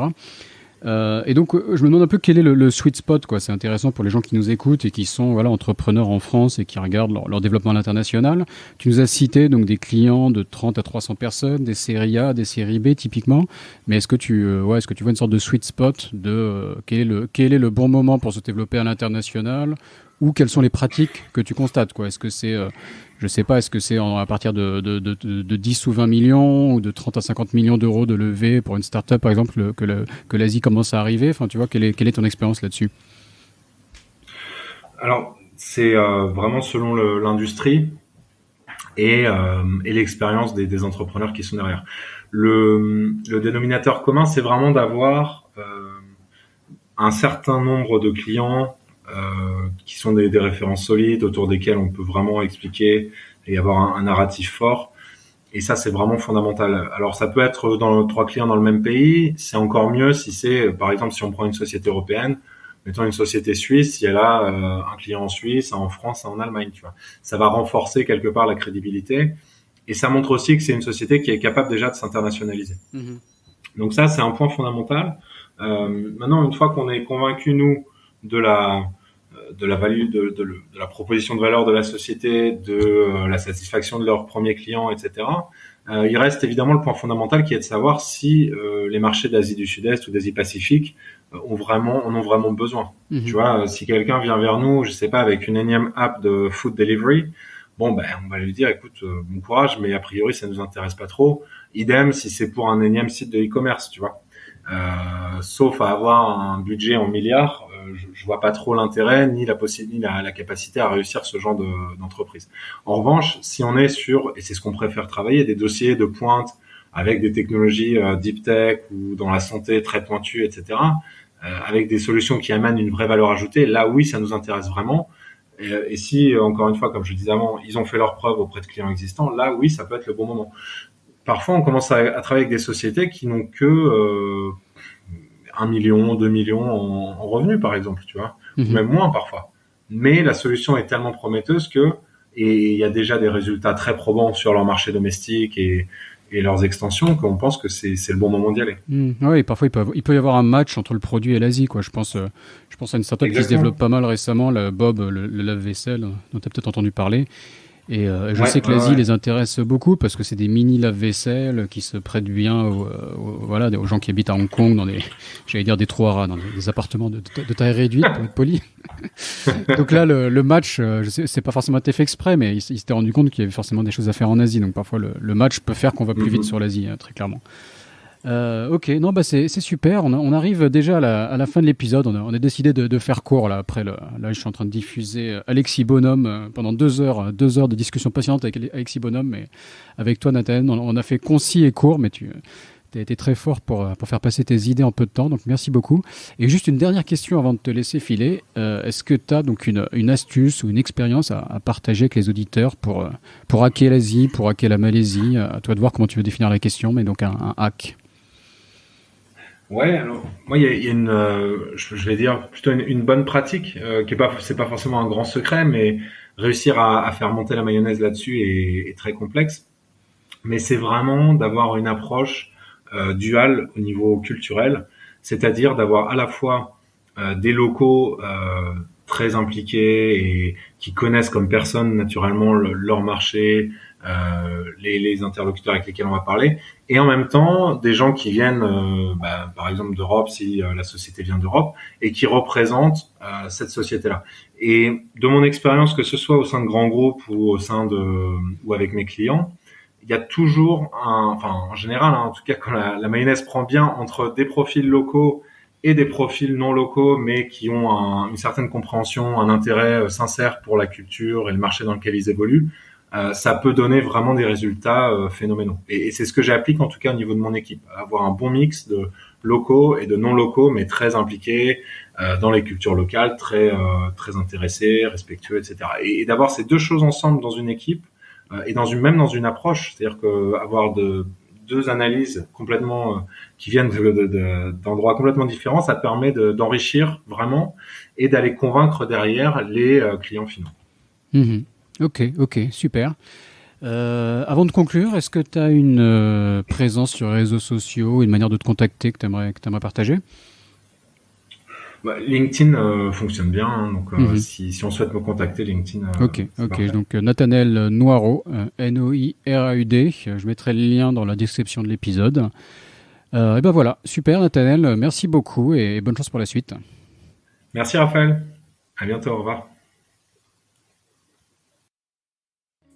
Et donc, je me demande un peu quel est le sweet spot, quoi. C'est intéressant pour les gens qui nous écoutent et qui sont entrepreneurs en France et qui regardent leur développement à l'international. Tu nous as cité donc des clients de 30 à 300 personnes, des séries A, des séries B typiquement. Mais est-ce que tu vois une sorte de sweet spot de quel est le bon moment pour se développer à l'international, ou quelles sont les pratiques que tu constates, quoi? Est-ce que c'est je sais pas, est-ce que c'est à partir de 10 ou 20 millions ou de 30 à 50 millions d'euros de levée pour une start-up, par exemple, que l'Asie commence à arriver? Enfin, tu vois, quelle est ton expérience là-dessus? Alors, c'est vraiment selon l'industrie et l'expérience des entrepreneurs qui sont derrière. Le dénominateur commun, c'est vraiment d'avoir un certain nombre de clients qui sont des références solides autour desquelles on peut vraiment expliquer et avoir un narratif fort. Et ça, c'est vraiment fondamental. Alors, ça peut être dans 3 clients dans le même pays. C'est encore mieux si c'est, par exemple, si on prend une société européenne, mettons une société suisse, si elle a un client en Suisse, un en France, un en Allemagne, tu vois. Ça va renforcer quelque part la crédibilité. Et ça montre aussi que c'est une société qui est capable déjà de s'internationaliser. Mmh. Donc ça, c'est un point fondamental. Maintenant, une fois qu'on est convaincu, nous, de la value, de la proposition de valeur de la société, de la satisfaction de leurs premiers clients, etc. Il reste évidemment le point fondamental qui est de savoir si les marchés d'Asie du Sud-Est ou d'Asie Pacifique en ont vraiment besoin. Mmh. Tu vois, si quelqu'un vient vers nous, je sais pas, avec une énième app de food delivery, bon ben on va lui dire, écoute, bon courage, mais a priori ça nous intéresse pas trop. Idem si c'est pour un énième site de e-commerce, tu vois. Sauf à avoir un budget en milliards, je vois pas trop l'intérêt ni la capacité à réussir ce genre d'entreprise. En revanche, si on est sur, et c'est ce qu'on préfère travailler, des dossiers de pointe avec des technologies deep tech ou dans la santé très pointues, etc., avec des solutions qui amènent une vraie valeur ajoutée, là oui, ça nous intéresse vraiment. Et si, encore une fois, comme je le disais avant, ils ont fait leurs preuves auprès de clients existants, là oui, ça peut être le bon moment. Parfois, on commence à travailler avec des sociétés qui n'ont que 1 million, 2 millions en revenus, par exemple, tu vois, ou même moins parfois. Mais la solution est tellement prometteuse et il y a déjà des résultats très probants sur leur marché domestique et leurs extensions, qu'on pense que c'est le bon moment d'y aller. Oui, parfois il peut y avoir un match entre le produit et l'Asie, quoi. Je pense à une startup qui se développe pas mal récemment, Bob, le lave-vaisselle, dont tu as peut-être entendu parler. Et je sais que l'Asie les intéresse beaucoup parce que c'est des mini lave-vaisselle qui se prêtent bien aux gens qui habitent à Hong Kong dans des trous à rats, dans des appartements de taille réduite, pour être poli. Donc là, le match, je sais, c'est pas forcément été fait exprès, mais il s'était rendu compte qu'il y avait forcément des choses à faire en Asie. Donc parfois, le match peut faire qu'on va plus vite sur l'Asie, très clairement. Ok, non, bah c'est super. On arrive déjà à la fin de l'épisode. On a décidé de faire court là. Là, je suis en train de diffuser Alexis Bonhomme pendant 2 heures de discussion passionnante avec Alexis Bonhomme. Mais avec toi, Nathan, on a fait concis et court, mais tu as été très fort pour faire passer tes idées en peu de temps. Donc merci beaucoup. Et juste une dernière question avant de te laisser filer. Est-ce que tu as donc une astuce ou une expérience à partager avec les auditeurs pour hacker l'Asie, pour hacker la Malaisie? À toi de voir comment tu veux définir la question, mais donc un hack. Ouais, alors moi il y a une, je vais dire plutôt une bonne pratique c'est pas forcément un grand secret, mais réussir à faire monter la mayonnaise là-dessus est très complexe. Mais c'est vraiment d'avoir une approche duale au niveau culturel. c'est-à-dire d'avoir à la fois des locaux très impliqués et qui connaissent comme personne naturellement leur marché, les interlocuteurs avec lesquels on va parler, et en même temps des gens qui viennent, par exemple d'Europe si la société vient d'Europe et qui représentent cette société-là. Et de mon expérience, que ce soit au sein de grands groupes ou ou avec mes clients, il y a toujours en général, en tout cas quand la mayonnaise prend bien entre des profils locaux et des profils non locaux, mais qui ont une certaine compréhension, un intérêt sincère pour la culture et le marché dans lequel ils évoluent, ça peut donner vraiment des résultats phénoménaux. Et c'est ce que j'applique en tout cas au niveau de mon équipe, avoir un bon mix de locaux et de non locaux, mais très impliqués dans les cultures locales, très intéressés, respectueux, etc. Et d'avoir ces deux choses ensemble dans une équipe et même dans une approche, c'est-à-dire que avoir deux analyses complètement qui viennent d'endroits complètement différents, ça permet d'enrichir vraiment et d'aller convaincre derrière les clients finaux. Mmh. Ok, super. Avant de conclure, est-ce que tu as une présence sur les réseaux sociaux, une manière de te contacter que tu aimerais partager ? LinkedIn fonctionne bien, hein, donc si on souhaite me contacter, LinkedIn. Ok. Donc Nathanaël Noiraud, Noiraud. Je mettrai le lien dans la description de l'épisode. Et ben voilà, super Nathanaël, merci beaucoup et bonne chance pour la suite. Merci Raphaël, à bientôt, au revoir.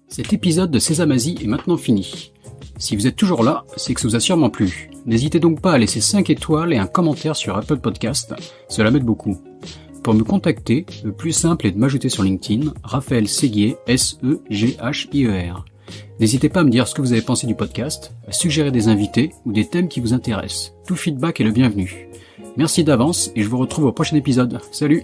Cet épisode de Sésame Asie est maintenant fini. Si vous êtes toujours là, c'est que ça vous a sûrement plu. N'hésitez donc pas à laisser 5 étoiles et un commentaire sur Apple Podcast, cela m'aide beaucoup. Pour me contacter, le plus simple est de m'ajouter sur LinkedIn, Raphaël Séguier, Seghier. N'hésitez pas à me dire ce que vous avez pensé du podcast, à suggérer des invités ou des thèmes qui vous intéressent. Tout feedback est le bienvenu. Merci d'avance et je vous retrouve au prochain épisode. Salut!